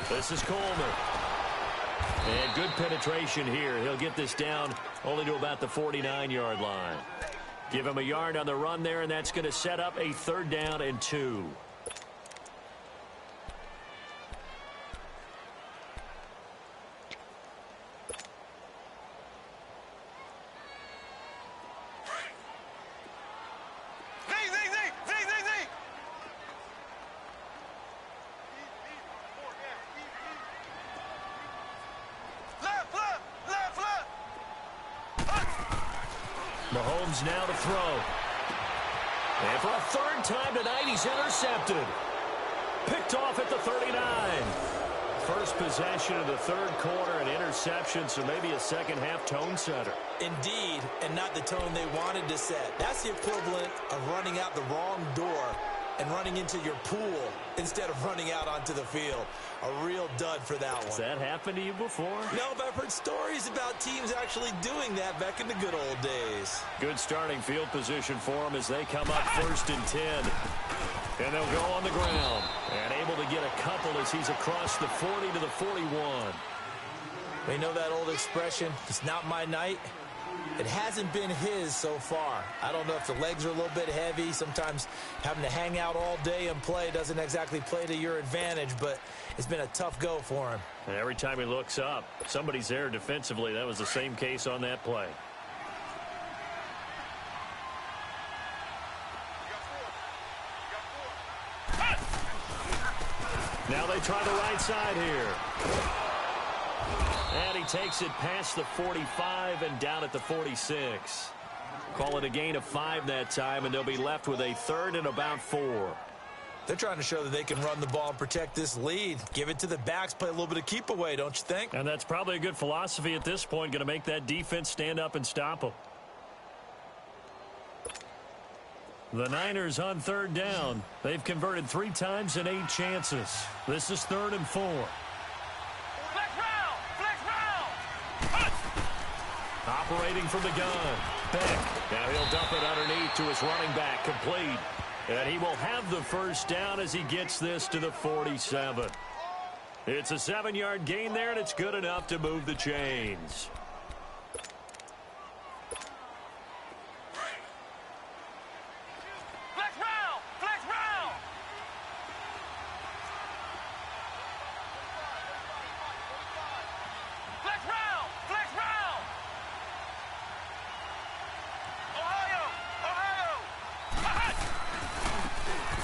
This is Coleman. And good penetration here. He'll get this down only to about the 49-yard line. Give him a yard on the run there, and that's going to set up a 3rd down and 2. Mahomes now to throw. And for a 3rd time tonight, he's intercepted. Picked off at the 39. First possession of the 3rd quarter, an interception, so maybe a second-half tone setter. Indeed, and not the tone they wanted to set. That's the equivalent of running out the wrong door and running into your pool instead of running out onto the field. A real dud for that one. Has that happened to you before? No, but I've heard stories about teams actually doing that back in the good old days. Good starting field position for them as they come up 1st and 10. And they'll go on the ground. And able to get a couple as he's across the 40 to the 41. We know that old expression, it's not my night. It hasn't been his so far. I don't know if the legs are a little bit heavy. Sometimes having to hang out all day and play doesn't exactly play to your advantage, but it's been a tough go for him. And every time he looks up, somebody's there defensively. That was the same case on that play. Now they try the right side here. And he takes it past the 45 and down at the 46. Call it a gain of 5 that time, and they'll be left with a 3rd and about 4. They're trying to show that they can run the ball and protect this lead. Give it to the backs, play a little bit of keep away, don't you think? And that's probably a good philosophy at this point, going to make that defense stand up and stop them. The Niners on 3rd down. They've converted 3 times in 8 chances. This is 3rd and 4. Operating from the gun. Beck. Now he'll dump it underneath to his running back. Complete. And he will have the first down as he gets this to the 47. It's a 7-yard gain there, and it's good enough to move the chains.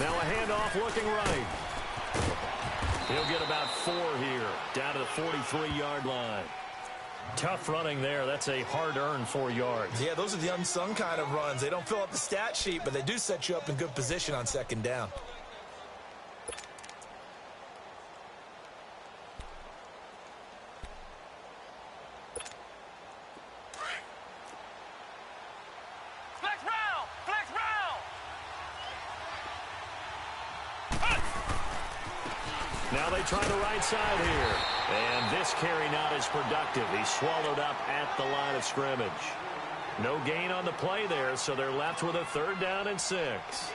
Now a handoff looking right. He'll get about 4 here, down to the 43-yard line. Tough running there. That's a hard-earned 4 yards. Yeah, those are the unsung kind of runs. They don't fill up the stat sheet, but they do set you up in good position on second down. Flex round! Flex round! Now they try the right side here. And this carry not as productive. He's swallowed up at the line of scrimmage. No gain on the play there, so they're left with a 3rd down and 6.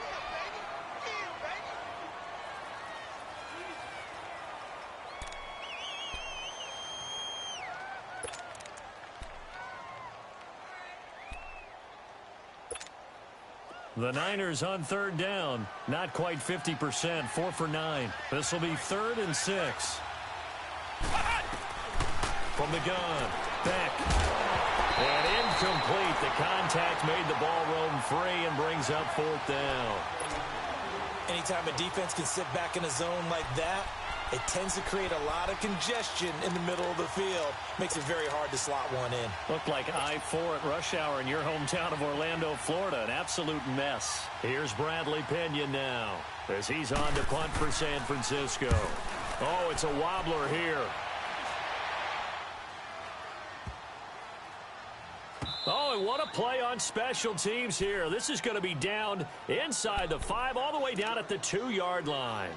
The Niners on 3rd down. Not quite 50%, 4 for 9. This will be 3rd and 6. From the gun, Beck. And incomplete. The contact made the ball roam free and brings up 4th down. Anytime a defense can sit back in a zone like that, it tends to create a lot of congestion in the middle of the field. Makes it very hard to slot one in. Looked like I-4 at rush hour in your hometown of Orlando, Florida. An absolute mess. Here's Bradley Pinion now as he's on to punt for San Francisco. Oh, it's a wobbler here. Oh, and what a play on special teams here. This is going to be down inside the 5, all the way down at the 2-yard line.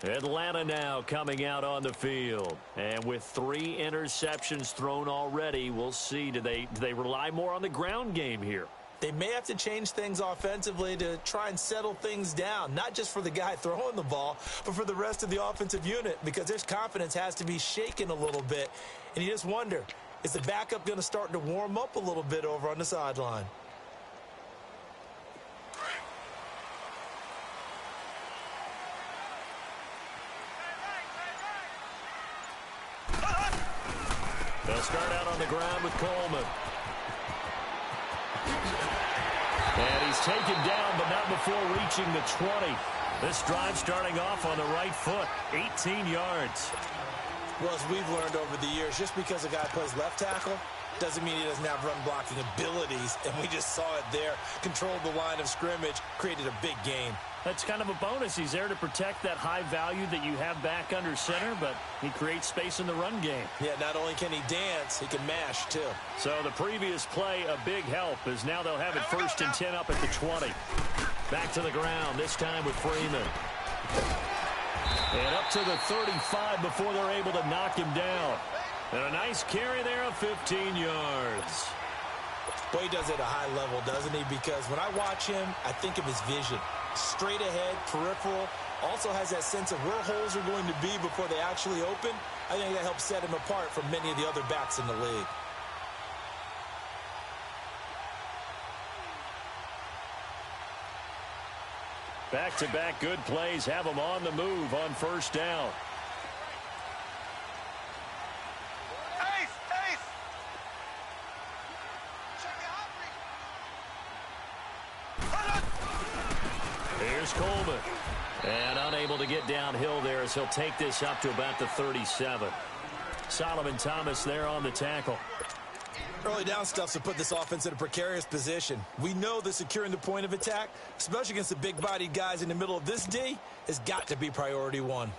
Atlanta now coming out on the field. And with 3 interceptions thrown already, we'll see. Do they rely more on the ground game here? They may have to change things offensively to try and settle things down, not just for the guy throwing the ball, but for the rest of the offensive unit, because their confidence has to be shaken a little bit. And you just wonder, is the backup going to start to warm up a little bit over on the sideline? They'll start out on the ground with Coleman. And he's taken down, but not before reaching the 20. This drive starting off on the right foot, 18 yards. Well, as we've learned over the years, just because a guy plays left tackle doesn't mean he doesn't have run blocking abilities, and we just saw it there. Controlled the line of scrimmage, created a big gain. That's kind of a bonus. He's there to protect that high value that you have back under center, but he creates space in the run game. Yeah, not only can he dance, he can mash, too. So the previous play, a big help, as now they'll have it 1st and 10 up at the 20. Back to the ground, this time with Freeman. And up to the 35 before they're able to knock him down. And a nice carry there of 15 yards. Boy, he does it at a high level, doesn't he? Because when I watch him, I think of his vision. Straight ahead, peripheral. Also has that sense of where holes are going to be before they actually open. I think that helps set him apart from many of the other backs in the league. Back-to-back good plays have them on the move on 1st down. Here's Coleman. And unable to get downhill there as he'll take this up to about the 37. Solomon Thomas there on the tackle. Early down stuffs to put this offense in a precarious position. We know that securing the point of attack, especially against the big-bodied guys in the middle of this D, has got to be priority 1.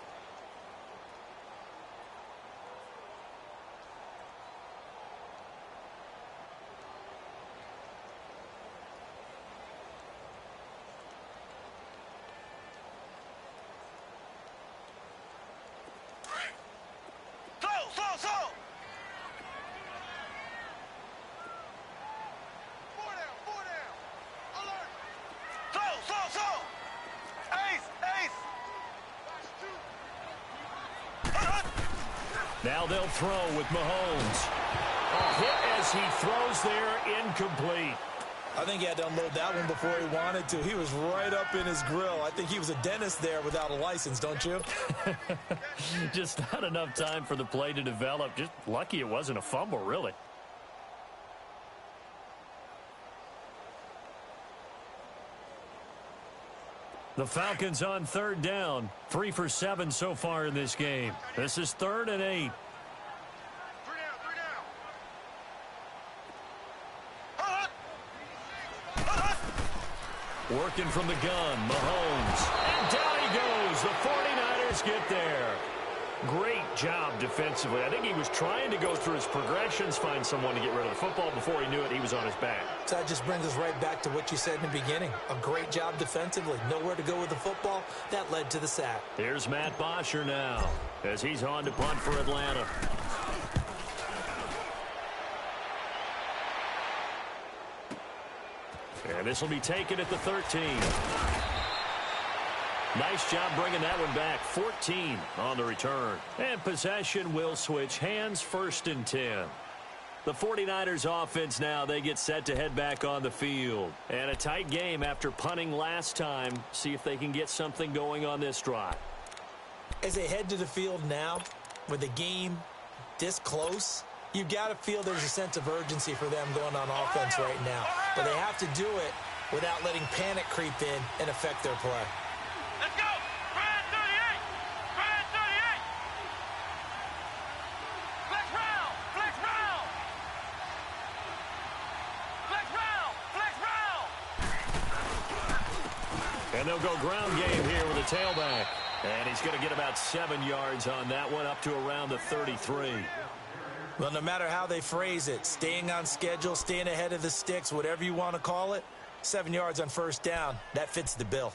Now they'll throw with Mahomes. A hit as he throws there, incomplete. I think he had to unload that one before he wanted to. He was right up in his grill. I think he was a dentist there without a license, don't you? Just not enough time for the play to develop. Just lucky it wasn't a fumble, really. The Falcons on third down. 3 for 7 so far in this game. This is 3rd and 8. Working from the gun, Mahomes. And down he goes. The 49ers get there. Great job defensively. I think he was trying to go through his progressions, find someone to get rid of the football. Before he knew it, he was on his back. So that just brings us right back to what you said in the beginning. A great job defensively. Nowhere to go with the football. That led to the sack. Here's Matt Bosher now as he's on to punt for Atlanta. And this will be taken at the 13. Nice job bringing that one back. 14 on the return. And possession will switch hands, 1st and 10. The 49ers offense now, they get set to head back on the field. And a tight game after punting last time. See if they can get something going on this drive. As they head to the field now, with the game this close, you've got to feel there's a sense of urgency for them going on offense right now. But they have to do it without letting panic creep in and affect their play. Let's go! Brad 38! Brad 38! Flex round! Flex round! Flex round! Flex round! And they'll go ground game here with a tailback. And he's going to get about 7 yards on that one, up to around the 33. Well, no matter how they phrase it, staying on schedule, staying ahead of the sticks, whatever you want to call it, 7 yards on 1st down, that fits the bill.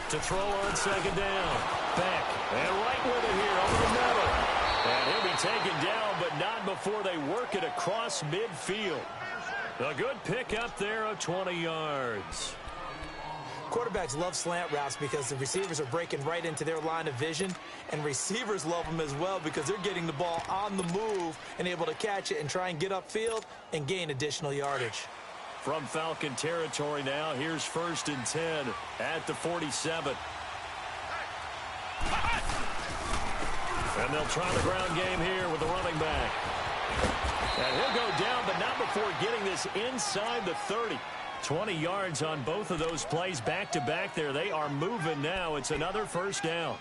To throw on 2nd down. Back and right with it here over the middle. And he'll be taken down, but not before they work it across midfield. A good pick up there of 20 yards. Quarterbacks love slant routes because the receivers are breaking right into their line of vision, and receivers love them as well because they're getting the ball on the move and able to catch it and try and get upfield and gain additional yardage. From Falcon territory now, here's 1st and 10 at the 47. And they'll try the ground game here with the running back. And he'll go down, but not before getting this inside the 30. 20 yards on both of those plays back-to-back there. They are moving now. It's another 1st down.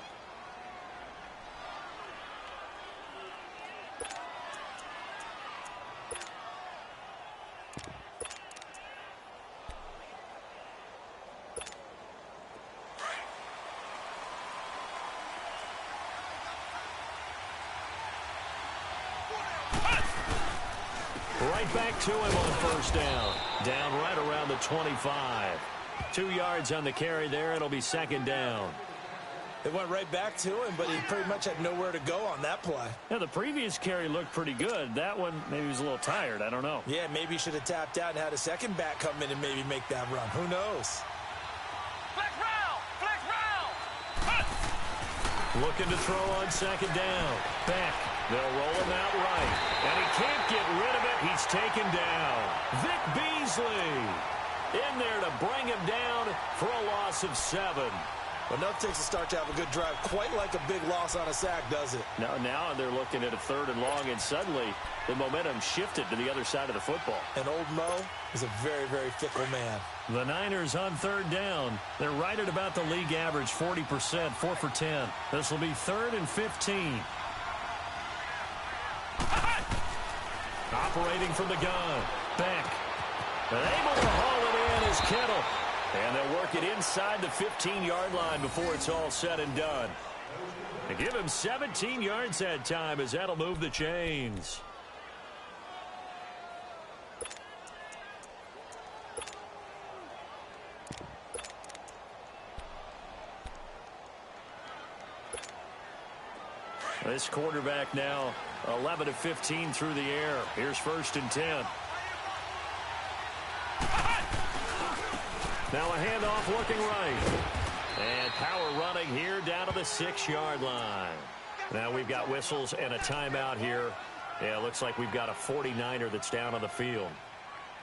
Right back to him on 1st down. Down right around the 25. 2 yards on the carry there. It'll be 2nd down. It went right back to him, but he pretty much had nowhere to go on that play. Yeah, the previous carry looked pretty good. That one, maybe he was a little tired. I don't know. Yeah, maybe he should have tapped out and had a second back come in and maybe make that run. Who knows? Flex round! Flex round! Looking to throw on 2nd down. Back. They'll roll him out right. And he can't get rid of it. He's taken down. Vic Beasley in there to bring him down for a loss of 7. Enough takes a start to have a good drive. Quite like a big loss on a sack, does it? Now they're looking at a 3rd and long, and suddenly the momentum shifted to the other side of the football. And old Mo is a very, very fickle man. The Niners on 3rd down. They're right at about the league average, 40%, 4 for 10. This will be 3rd and 15. Operating from the gun. Back. And able to haul it in is Kittle. And they'll work it inside the 15-yard line before it's all said and done. And give him 17 yards that time as that'll move the chains. This quarterback now 11 of 15 through the air. Here's 1st and 10. Now a handoff looking right. And power running here down to the 6-yard line. Now we've got whistles and a timeout here. Yeah, it looks like we've got a 49er that's down on the field.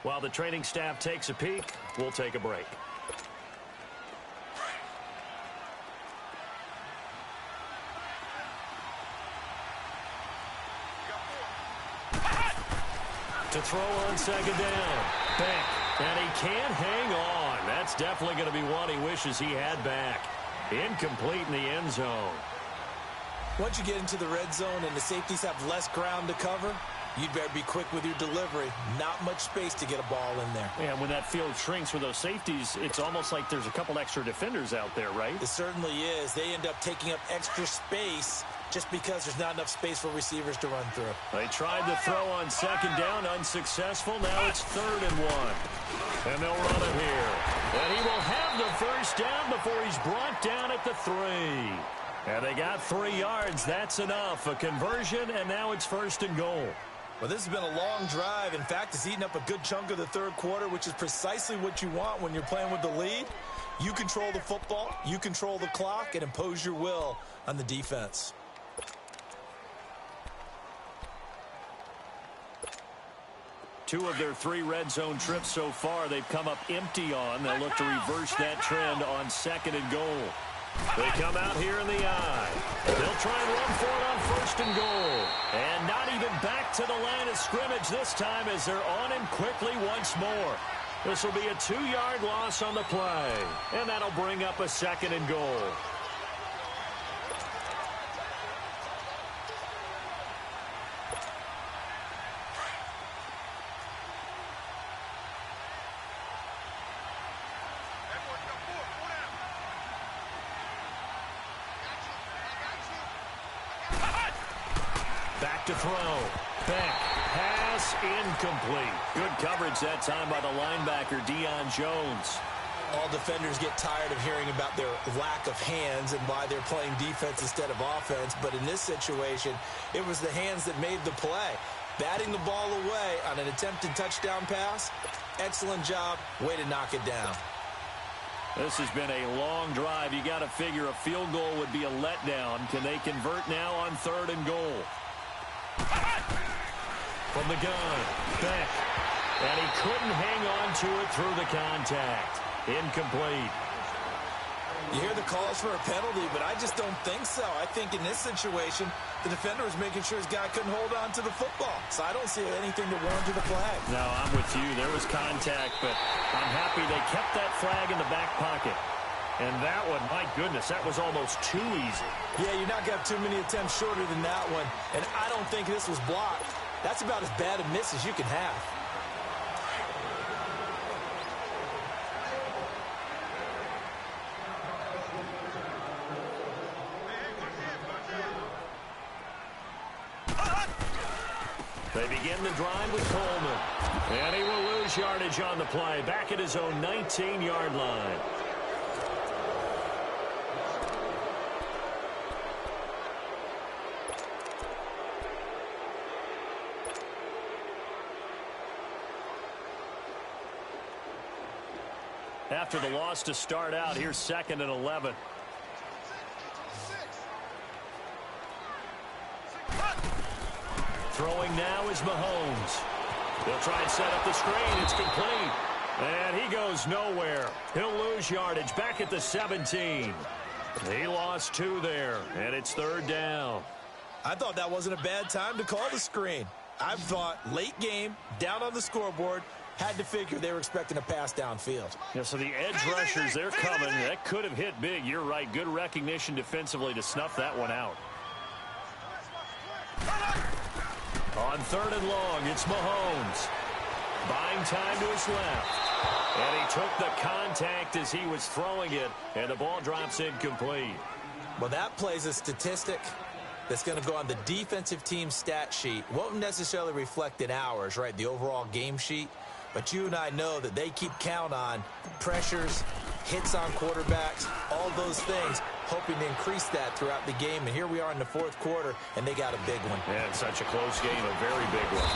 While the training staff takes a peek, we'll take a break. To throw on second down. Beck. And he can't hang on. That's definitely going to be one he wishes he had back. Incomplete in the end zone. Once you get into the red zone and the safeties have less ground to cover, you'd better be quick with your delivery. Not much space to get a ball in there. And when that field shrinks with those safeties, it's almost like there's a couple extra defenders out there, right? It certainly is. They end up taking up extra space just because there's not enough space for receivers to run through. They tried to throw on second down, unsuccessful. Now it's 3rd and 1. And they'll run it here. And he will have the first down before he's brought down at the 3. And they got 3 yards. That's enough. A conversion, and now it's 1st and goal. Well, this has been a long drive. In fact, it's eaten up a good chunk of the 3rd quarter, which is precisely what you want when you're playing with the lead. You control the football, you control the clock, and impose your will on the defense. Two of their 3 red zone trips so far, they've come up empty on. They'll look to reverse that trend on 2nd and goal. They come out here in the eye. They'll try and run for it on 1st and goal. And not even back to the line of scrimmage this time as they're on him quickly once more. This will be a 2-yard loss on the play. And that'll bring up a 2nd and goal. To throw. Beck. Pass incomplete. Good coverage that time by the linebacker, Deion Jones. All defenders get tired of hearing about their lack of hands and why they're playing defense instead of offense. But in this situation, it was the hands that made the play. Batting the ball away on an attempted touchdown pass. Excellent job. Way to knock it down. This has been a long drive. You got to figure a field goal would be a letdown. Can they convert now on 3rd and goal? From the gun, Beck. And he couldn't hang on to it through the contact. Incomplete. You hear the calls for a penalty, but I just don't think so. I think in this situation, the defender was making sure his guy couldn't hold on to the football. So I don't see anything to warrant a flag. No, I'm with you. There was contact, but I'm happy they kept that flag in the back pocket. And that one, my goodness, that was almost too easy. Yeah, you're not going to have too many attempts shorter than that one. And I don't think this was blocked. That's about as bad a miss as you can have. They begin the drive with Coleman. And he will lose yardage on the play. Back at his own 19-yard line. After the loss to start out, here's 2nd and 11. Throwing now is Mahomes. They'll try and set up the screen. It's complete. And he goes nowhere. He'll lose yardage back at the 17. He lost 2 there, and it's 3rd down. I thought that wasn't a bad time to call the screen. I thought late game, down on the scoreboard, had to figure they were expecting a pass downfield. Yeah, so the edge rushers, they're coming. That could have hit big. You're right. Good recognition defensively to snuff that one out. On 3rd and long, it's Mahomes. Buying time to his left. And he took the contact as he was throwing it, and the ball drops incomplete. Well, that plays a statistic that's going to go on the defensive team stat sheet. Won't necessarily reflect in ours, right, the overall game sheet. But you and I know that they keep count on pressures, hits on quarterbacks, all those things, hoping to increase that throughout the game. And here we are in the 4th quarter, and they got a big one. Yeah, it's such a close game, a very big one.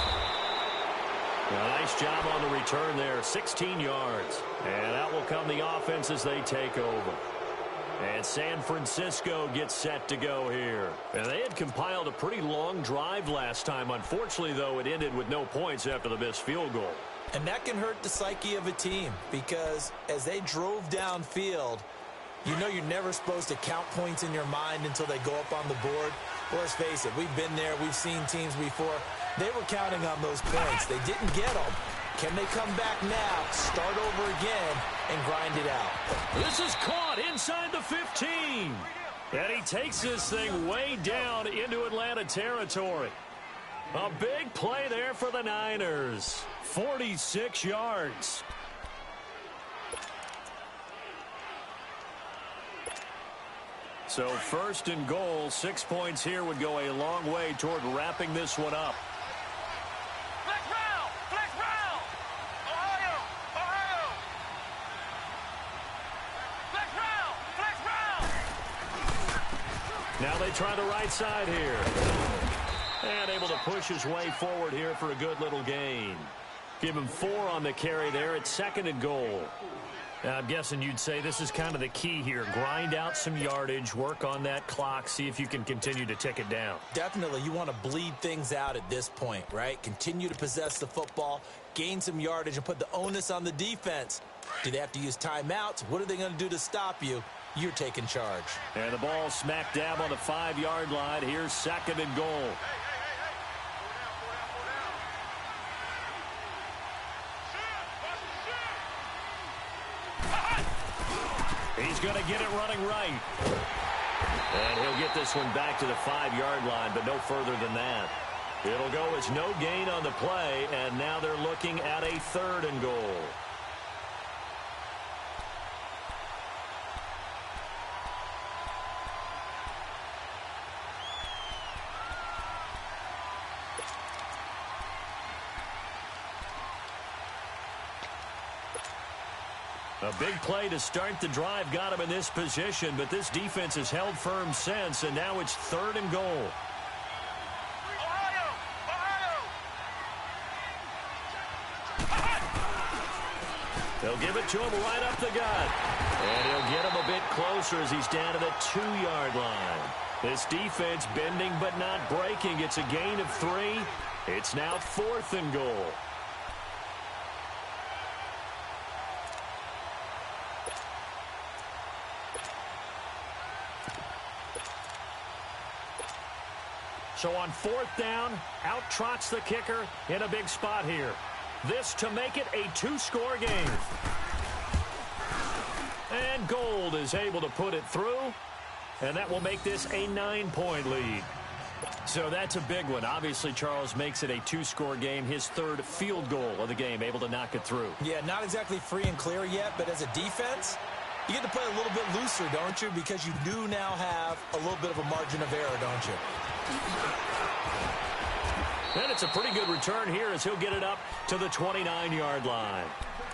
A nice job on the return there, 16 yards. And out will come the offense as they take over. And San Francisco gets set to go here. And they had compiled a pretty long drive last time. Unfortunately, though, it ended with no points after the missed field goal. And that can hurt the psyche of a team because as they drove downfield, you know you're never supposed to count points in your mind until they go up on the board. Well, let's face it, we've been there. We've seen teams before. They were counting on those points. They didn't get them. Can they come back now, start over again, and grind it out? This is caught inside the 15. And he takes this thing way down into Atlanta territory. A big play there for the Niners. 46 yards. So first and goal, 6 points here would go a long way toward wrapping this one up. Flex round! Flex round! Ohio! Ohio! Flex round! Flex round! Now they try the right side here. And able to push his way forward here for a good little gain. Give him 4 on the carry there. It's second and goal. Now, I'm guessing you'd say this is kind of the key here. Grind out some yardage, work on that clock, see if you can continue to tick it down. Definitely, you want to bleed things out at this point, right? Continue to possess the football, gain some yardage, and put the onus on the defense. Do they have to use timeouts? What are they going to do to stop you? You're taking charge. And the ball smack dab on the 5-yard line. Here's second and goal. He's going to get it running right. And he'll get this one back to the 5-yard line, but no further than that. It'll go as no gain on the play, and now they're looking at a third and goal. A big play to start the drive got him in this position, but this defense has held firm since, and now it's third and goal. Ohio! Ohio! They'll give it to him right up the gut. And he'll get him a bit closer as he's down to the 2-yard line. This defense bending but not breaking. It's a gain of 3. It's now fourth and goal. So on fourth down, out trots the kicker in a big spot here. This to make it a 2-score game. And Gold is able to put it through, and that will make this a 9-point lead. So that's a big one. Obviously, Charles makes it a 2-score game, his third field goal of the game, able to knock it through. Yeah, not exactly free and clear yet, but as a defense, you get to play a little bit looser, don't you? Because you do now have a little bit of a margin of error, don't you? And it's a pretty good return here as he'll get it up to the 29-yard line.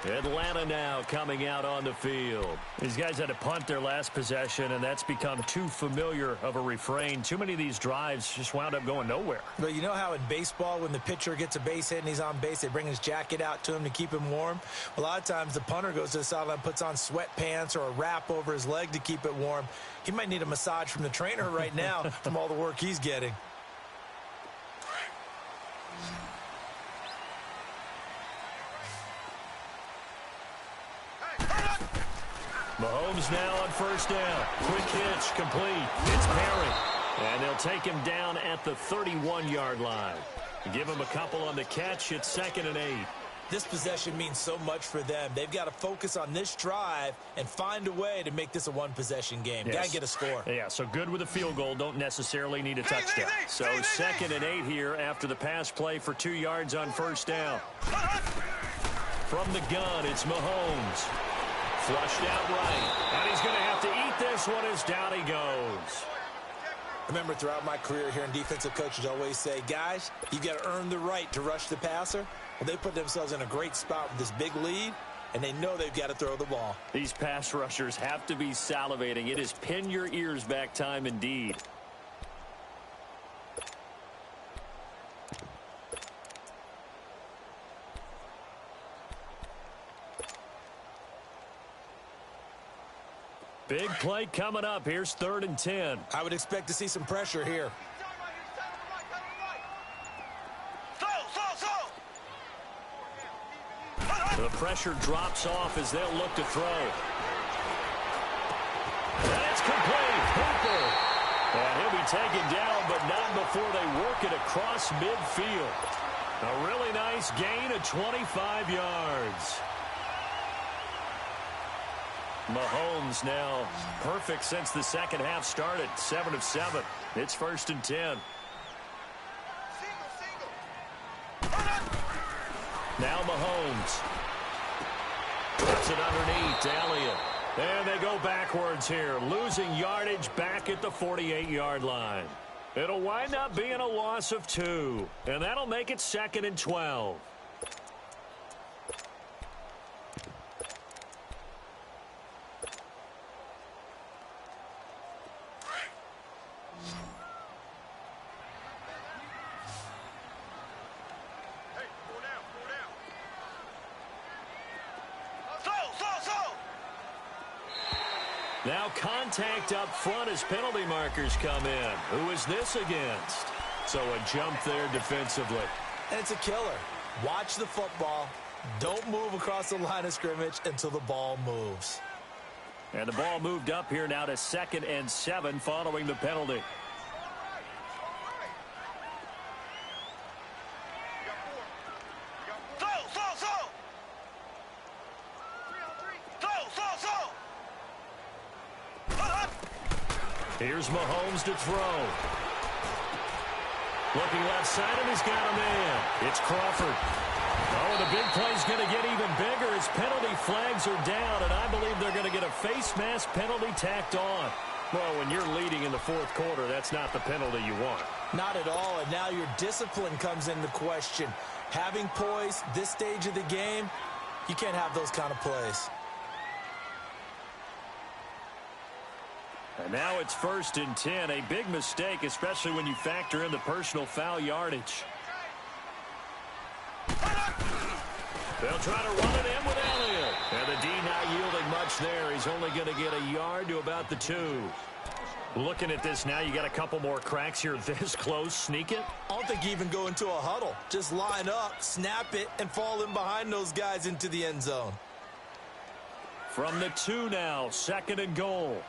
Atlanta now coming out on the field. These guys had to punt their last possession, and that's become too familiar of a refrain. Too many of these drives just wound up going nowhere. But you know how in baseball, when the pitcher gets a base hit and he's on base, they bring his jacket out to him to keep him warm? A lot of times the punter goes to the sideline, puts on sweatpants or a wrap over his leg to keep it warm. He might need a massage from the trainer right now from all the work he's getting. Mahomes now on first down. Quick hitch, complete. It's Perry. And they'll take him down at the 31-yard line. Give him a couple on the catch. It's 2nd and 8. This possession means so much for them. They've got to focus on this drive and find a way to make this a one-possession game. Yes. Got to get a score. Yeah, so good with a field goal. Don't necessarily need a touchdown. So 2nd and 8 here after the pass play for 2 yards on first down. From the gun, it's Mahomes. Flushed out right. And he's going to have to eat this one as down he goes. Remember, throughout my career here in defensive coaches always say, guys, you've got to earn the right to rush the passer. Well, they put themselves in a great spot with this big lead, and they know they've got to throw the ball. These pass rushers have to be salivating. It is pin your ears back time indeed. Big play coming up. Here's 3rd and 10. I would expect to see some pressure here. The pressure drops off as they'll look to throw. And it's complete. Hooper. And he'll be taken down, but not before they work it across midfield. A really nice gain of 25 yards. Mahomes now perfect since the second half started. 7 of 7. It's 1st and 10. Now Mahomes. Puts it underneath to Elliott. And they go backwards here, losing yardage back at the 48-yard line. It'll wind up being a loss of 2, and that'll make it 2nd and 12. Now contact up front as penalty markers come in. Who is this against? So a jump there defensively. And it's a killer. Watch the football. Don't move across the line of scrimmage until the ball moves. And the ball moved up here now to 2nd and 7 following the penalty. Here's Mahomes to throw. Looking left side, and he's got a man. It's Crawford. Oh, and the big play's going to get even bigger as penalty flags are down, and I believe they're going to get a face mask penalty tacked on. Well, when you're leading in the 4th quarter, that's not the penalty you want. Not at all, and now your discipline comes into question. Having poise this stage of the game, you can't have those kind of plays. And now it's 1st and 10. A big mistake, especially when you factor in the personal foul yardage. They'll try to run it in with Elliott. And the D not yielding much there. He's only going to get a yard to about the 2. Looking at this now, you got a couple more cracks here this close. Sneak it? I don't think you even go into a huddle. Just line up, snap it, and fall in behind those guys into the end zone. From the 2 now, 2nd and goal.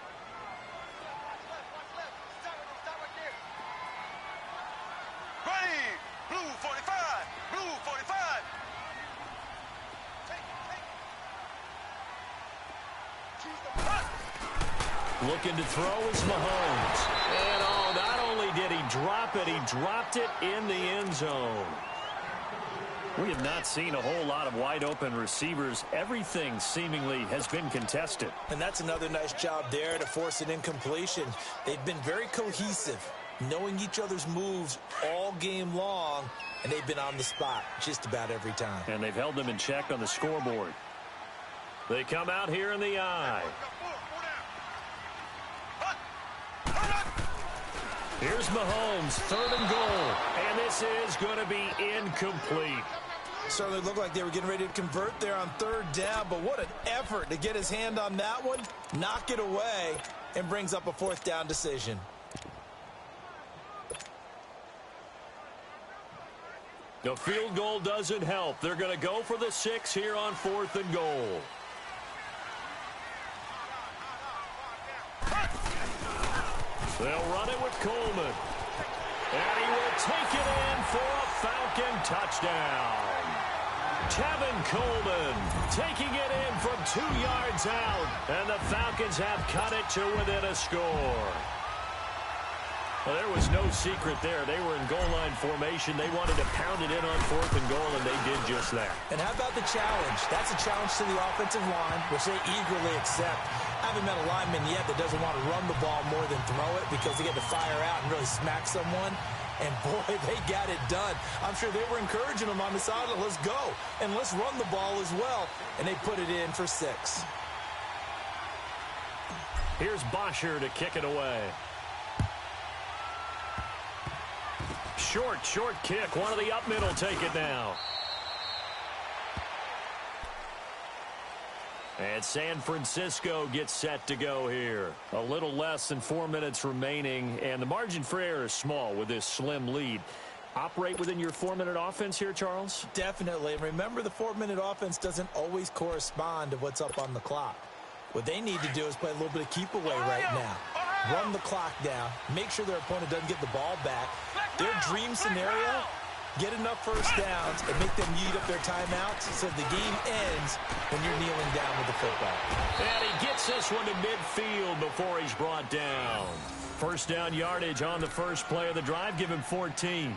Looking to throw is Mahomes. And oh, not only did he drop it, he dropped it in the end zone. We have not seen a whole lot of wide open receivers. Everything seemingly has been contested. And that's another nice job there to force an incompletion. They've been very cohesive, knowing each other's moves all game long, and they've been on the spot just about every time. And they've held them in check on the scoreboard. They come out here in the eye. Here's Mahomes, 3rd and goal, and this is going to be incomplete. Certainly looked like they were getting ready to convert there on 3rd down, but what an effort to get his hand on that one, knock it away, and brings up a 4th down decision. The field goal doesn't help. They're going to go for the 6 here on 4th and goal. They'll run it with Coleman. And he will take it in for a Falcon touchdown. Tevin Coleman taking it in from 2 yards out. And the Falcons have cut it to within a score. Well, there was no secret there. They were in goal line formation. They wanted to pound it in on 4th and goal, and they did just that. And how about the challenge? That's a challenge to the offensive line, which they eagerly accept. I haven't met a lineman yet that doesn't want to run the ball more than throw it because they get to fire out and really smack someone. And, boy, they got it done. I'm sure they were encouraging them on the sideline. Let's go, and let's run the ball as well. And they put it in for 6. Here's Bosher to kick it away. Short kick. One of the up middle take it now. And San Francisco gets set to go here. A little less than 4 minutes remaining, and the margin for error is small with this slim lead. Operate within your 4-minute offense here, Charles? Definitely. And remember, the 4-minute offense doesn't always correspond to what's up on the clock. What they need to do is play a little bit of keep away right now. run the clock down, make sure their opponent doesn't get the ball back. Their dream scenario, get enough first downs and make them eat up their timeouts so the game ends when you're kneeling down with the football. And he gets this one to midfield before he's brought down. First down yardage on the first play of the drive. Give him 14.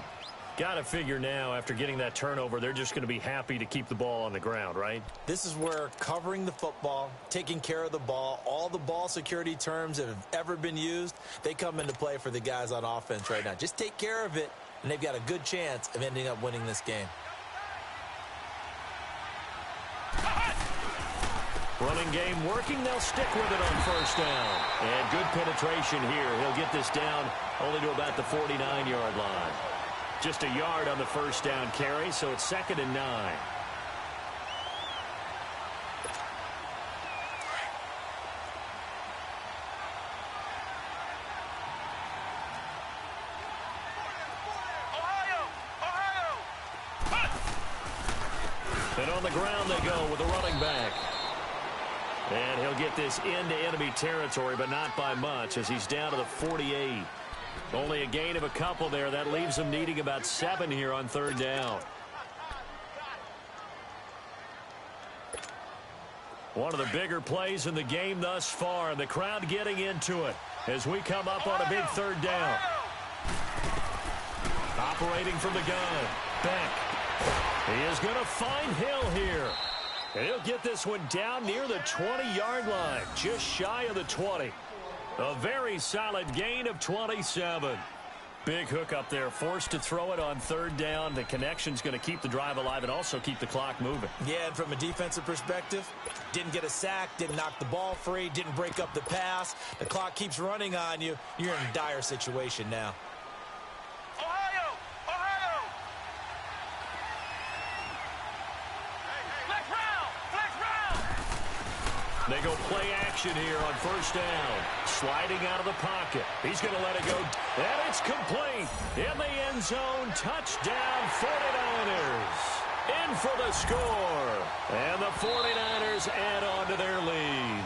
Got to figure now, after getting that turnover, they're just going to be happy to keep the ball on the ground, right? This is where covering the football, taking care of the ball, all the ball security terms that have ever been used, they come into play for the guys on offense right now. Just take care of it, and they've got a good chance of ending up winning this game. Running game working. They'll stick with it on first down. And good penetration here. He'll get this down only to about the 49-yard line. Just a yard on the first down carry, so it's 2nd and 9. And on the ground they go with the running back. And he'll get this into enemy territory, but not by much, as he's down to the 48. Only a gain of a couple there. That leaves him needing about 7 here on 3rd down. One of the bigger plays in the game thus far, and the crowd getting into it as we come up on a big 3rd down. Operating from the gun. Beck. He is going to find Hill here. And he'll get this one down near the 20-yard line, just shy of the 20. A very solid gain of 27. Big hook up there, forced to throw it on 3rd down. The connection's going to keep the drive alive and also keep the clock moving. Yeah, and from a defensive perspective, didn't get a sack, didn't knock the ball free, didn't break up the pass. The clock keeps running on you. You're in a dire situation now. They go play action here on first down. Sliding out of the pocket. He's going to let it go. And it's complete. In the end zone. Touchdown 49ers. In for the score. And the 49ers add on to their lead.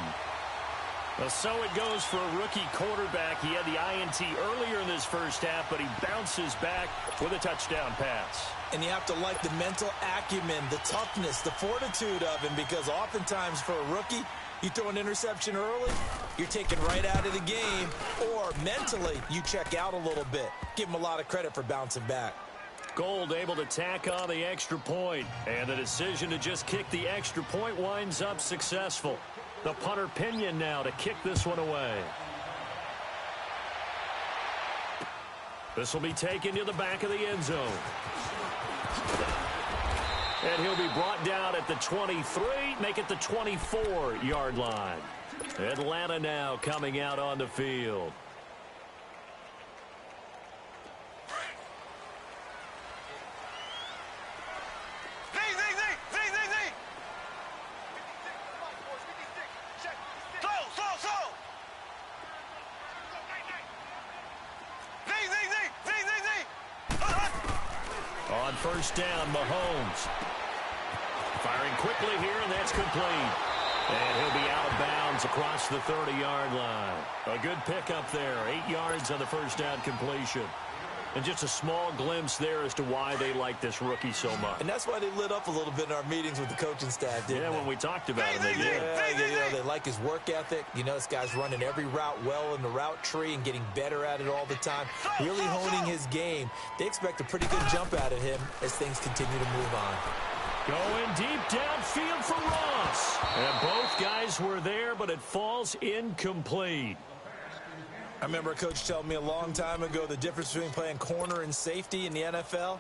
Well, so it goes for a rookie quarterback. He had the INT earlier in this first half, but he bounces back with a touchdown pass. And you have to like the mental acumen, the toughness, the fortitude of him, because oftentimes for a rookie, you throw an interception early, you're taken right out of the game, or mentally you check out a little bit. Give him a lot of credit for bouncing back. Gold able to tack on the extra point, and the decision to just kick the extra point winds up successful. The punter Pinion now to kick this one away. This will be taken to the back of the end zone. And he'll be brought down at the 23, make it the 24-yard line. Atlanta now coming out on the field. On first down, Mahomes. Firing quickly here, and that's complete. And he'll be out of bounds across the 30-yard line. A good pickup there. 8 yards on the first down completion. And just a small glimpse there as to why they like this rookie so much. And that's why they lit up a little bit in our meetings with the coaching staff, didn't they? Yeah, when we talked about him, they did. Yeah, they like his work ethic. You know, this guy's running every route well in the route tree and getting better at it all the time. Really honing his game. They expect a pretty good jump out of him as things continue to move on. Going deep downfield for Ross. And both guys were there, but it falls incomplete. I remember a coach telling me a long time ago the difference between playing corner and safety in the NFL.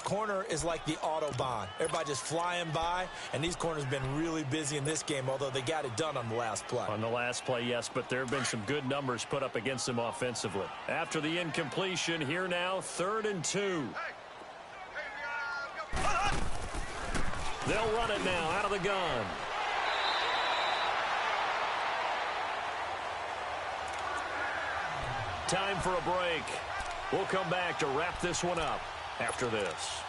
Corner is like the Autobahn. Everybody just flying by, and these corners have been really busy in this game, although they got it done on the last play. On the last play, yes, but there have been some good numbers put up against them offensively. After the incompletion, here now, 3rd and 2. They'll run it now out of the gun. Time for a break. We'll come back to wrap this one up after this.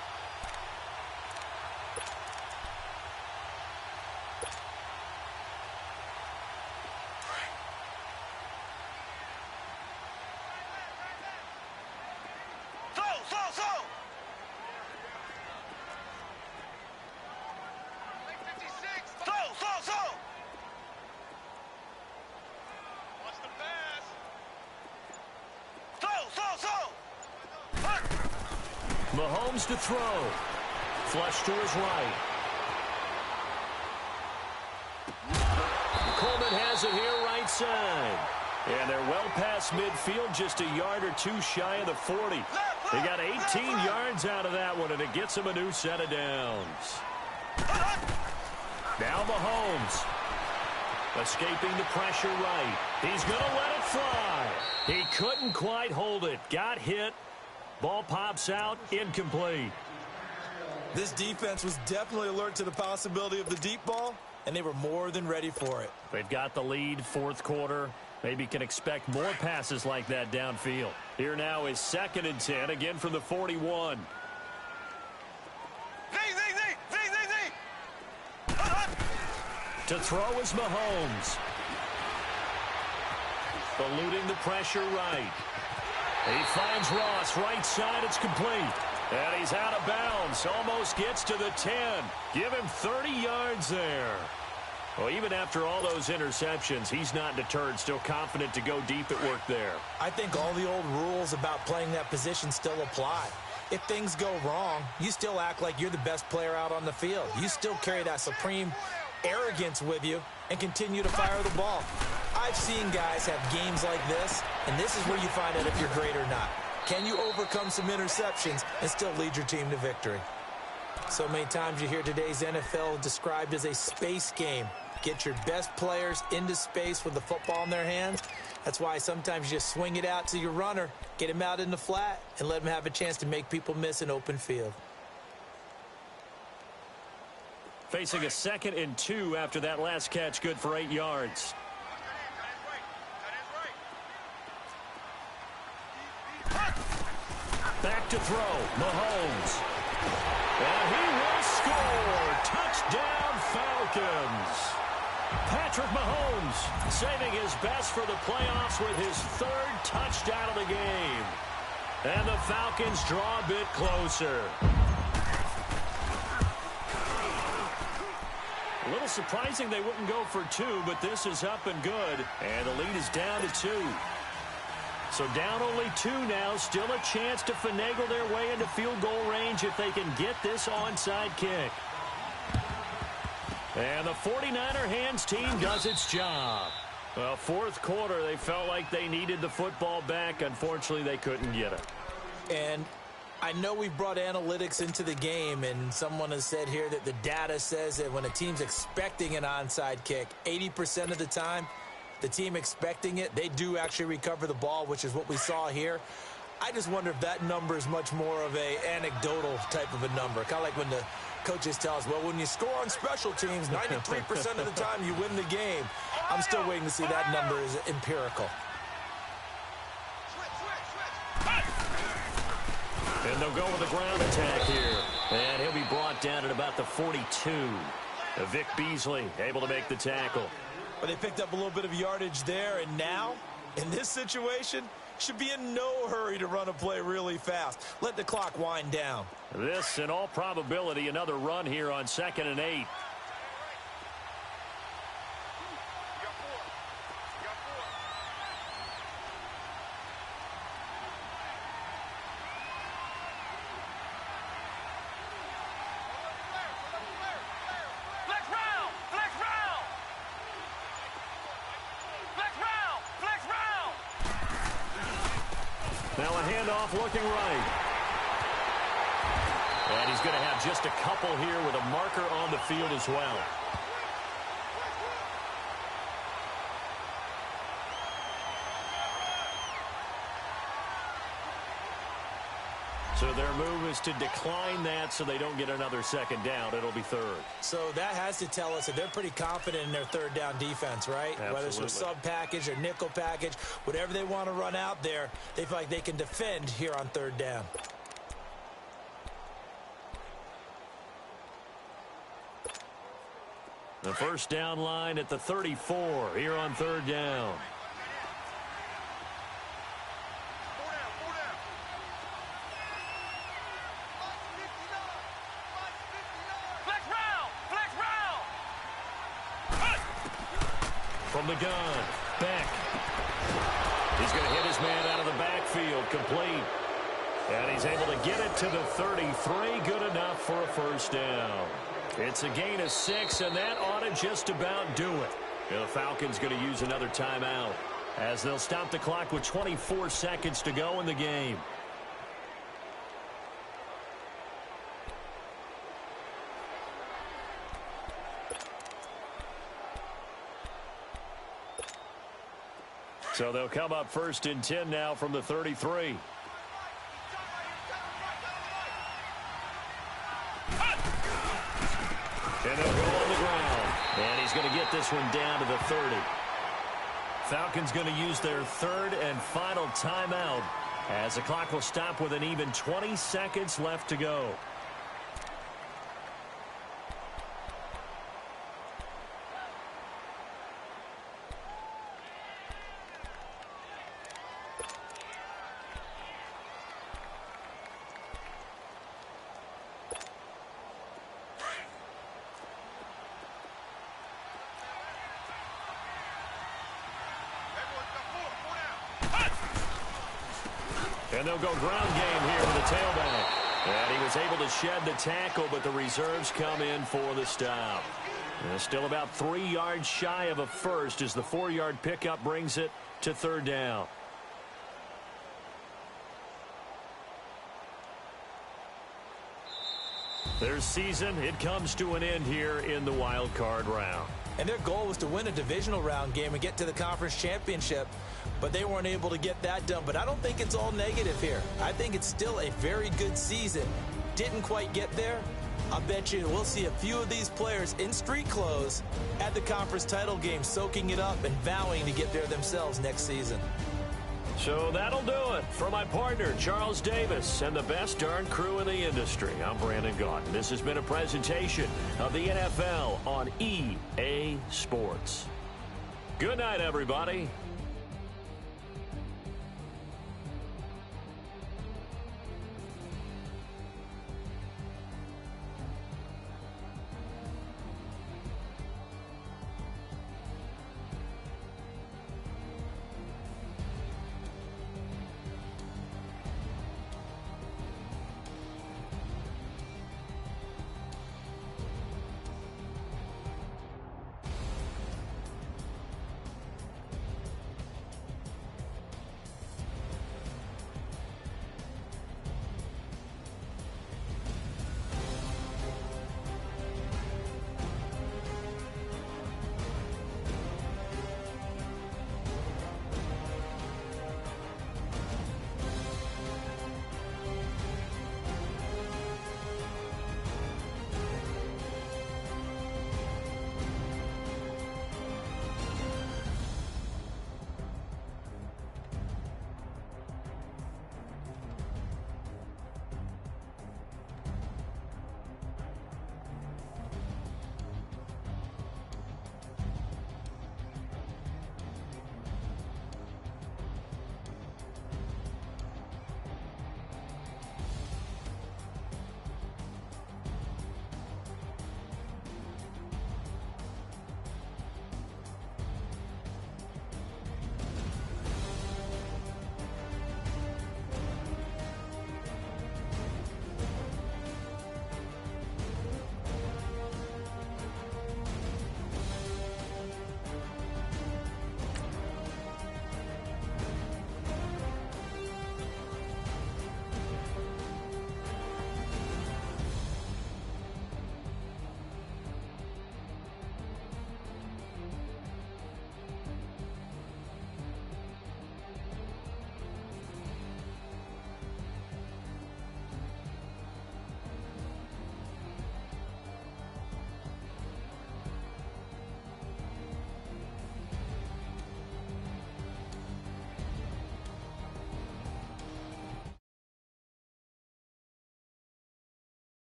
Mahomes to throw. Flush to his right. Coleman has it here right side. And they're well past midfield, just a yard or two shy of the 40. They got 18 yards out of that one, and it gets them a new set of downs. Now Mahomes. Escaping the pressure right. He's going to let it fly. He couldn't quite hold it. Got hit. Ball pops out. Incomplete. This defense was definitely alert to the possibility of the deep ball, and they were more than ready for it. They've got the lead, fourth quarter. Maybe can expect more passes like that downfield. Here now is 2nd and 10, again from the 41. To throw is Mahomes. Eluding the pressure right. He finds Ross, right side, it's complete. And he's out of bounds, almost gets to the 10. Give him 30 yards there. Well, even after all those interceptions, he's not deterred, still confident to go deep at work there. I think all the old rules about playing that position still apply. If things go wrong, you still act like you're the best player out on the field. You still carry that supreme arrogance with you and continue to fire the ball. I've seen guys have games like this, and this is where you find out if you're great or not. Can you overcome some interceptions and still lead your team to victory? So many times you hear today's NFL described as a space game. Get your best players into space with the football in their hands. That's why sometimes you just swing it out to your runner, get him out in the flat, and let him have a chance to make people miss an open field. Facing a 2nd and 2 after that last catch, good for 8 yards. Back to throw, Mahomes. And he will score. Touchdown, Falcons. Patrick Mahomes saving his best for the playoffs with his 3rd touchdown of the game. And the Falcons draw a bit closer. A little surprising they wouldn't go for 2, but this is up and good. And the lead is down to 2. So down only 2 now. Still a chance to finagle their way into field goal range if they can get this onside kick. And the 49er hands team does its job. Well, fourth quarter, they felt like they needed the football back. Unfortunately, they couldn't get it. And I know we brought analytics into the game, and someone has said here that the data says that when a team's expecting an onside kick, 80% of the time, the team expecting it, they do actually recover the ball, which is what we saw here. I just wonder if that number is much more of a anecdotal type of a number. Kind of like when the coaches tell us, well, when you score on special teams, 93% of the time you win the game. I'm still waiting to see that number is empirical. And they'll go with the ground attack here. And he'll be brought down at about the 42. Vic Beasley able to make the tackle. But they picked up a little bit of yardage there, and now, in this situation, should be in no hurry to run a play really fast. Let the clock wind down. This, in all probability, another run here on 2nd and 8. Now a handoff looking right. And he's going to have just a couple here with a marker on the field as well. So their move is to decline that so they don't get another 2nd down. It'll be 3rd. So that has to tell us that they're pretty confident in their 3rd down defense, right? Absolutely. Whether it's a sub package or nickel package, whatever they want to run out there, they feel like they can defend here on 3rd down. The first down line at the 34 here on 3rd down. From the gun, Beck. He's going to hit his man out of the backfield, complete. And he's able to get it to the 33. Good enough for a first down. It's a gain of 6, and that ought to just about do it. The Falcons going to use another timeout as they'll stop the clock with 24 seconds to go in the game. So they'll come up 1st and 10 now from the 33. And they'll go on the ground. And he's going to get this one down to the 30. Falcons going to use their 3rd and final timeout as the clock will stop with an even 20 seconds left to go. And they'll go ground game here with the tailback. And he was able to shed the tackle, but the reserves come in for the stop. And still about 3 yards shy of a first as the 4-yard pickup brings it to 3rd down. Their season, it comes to an end here in the wild card round. And their goal was to win a divisional round game and get to the conference championship, but they weren't able to get that done. But I don't think it's all negative here. I think it's still a very good season. Didn't quite get there. I bet you we'll see a few of these players in street clothes at the conference title game, soaking it up and vowing to get there themselves next season. So that'll do it. For my partner, Charles Davis, and the best darn crew in the industry, I'm Brandon Gaudin. This has been a presentation of the NFL on EA Sports. Good night, everybody.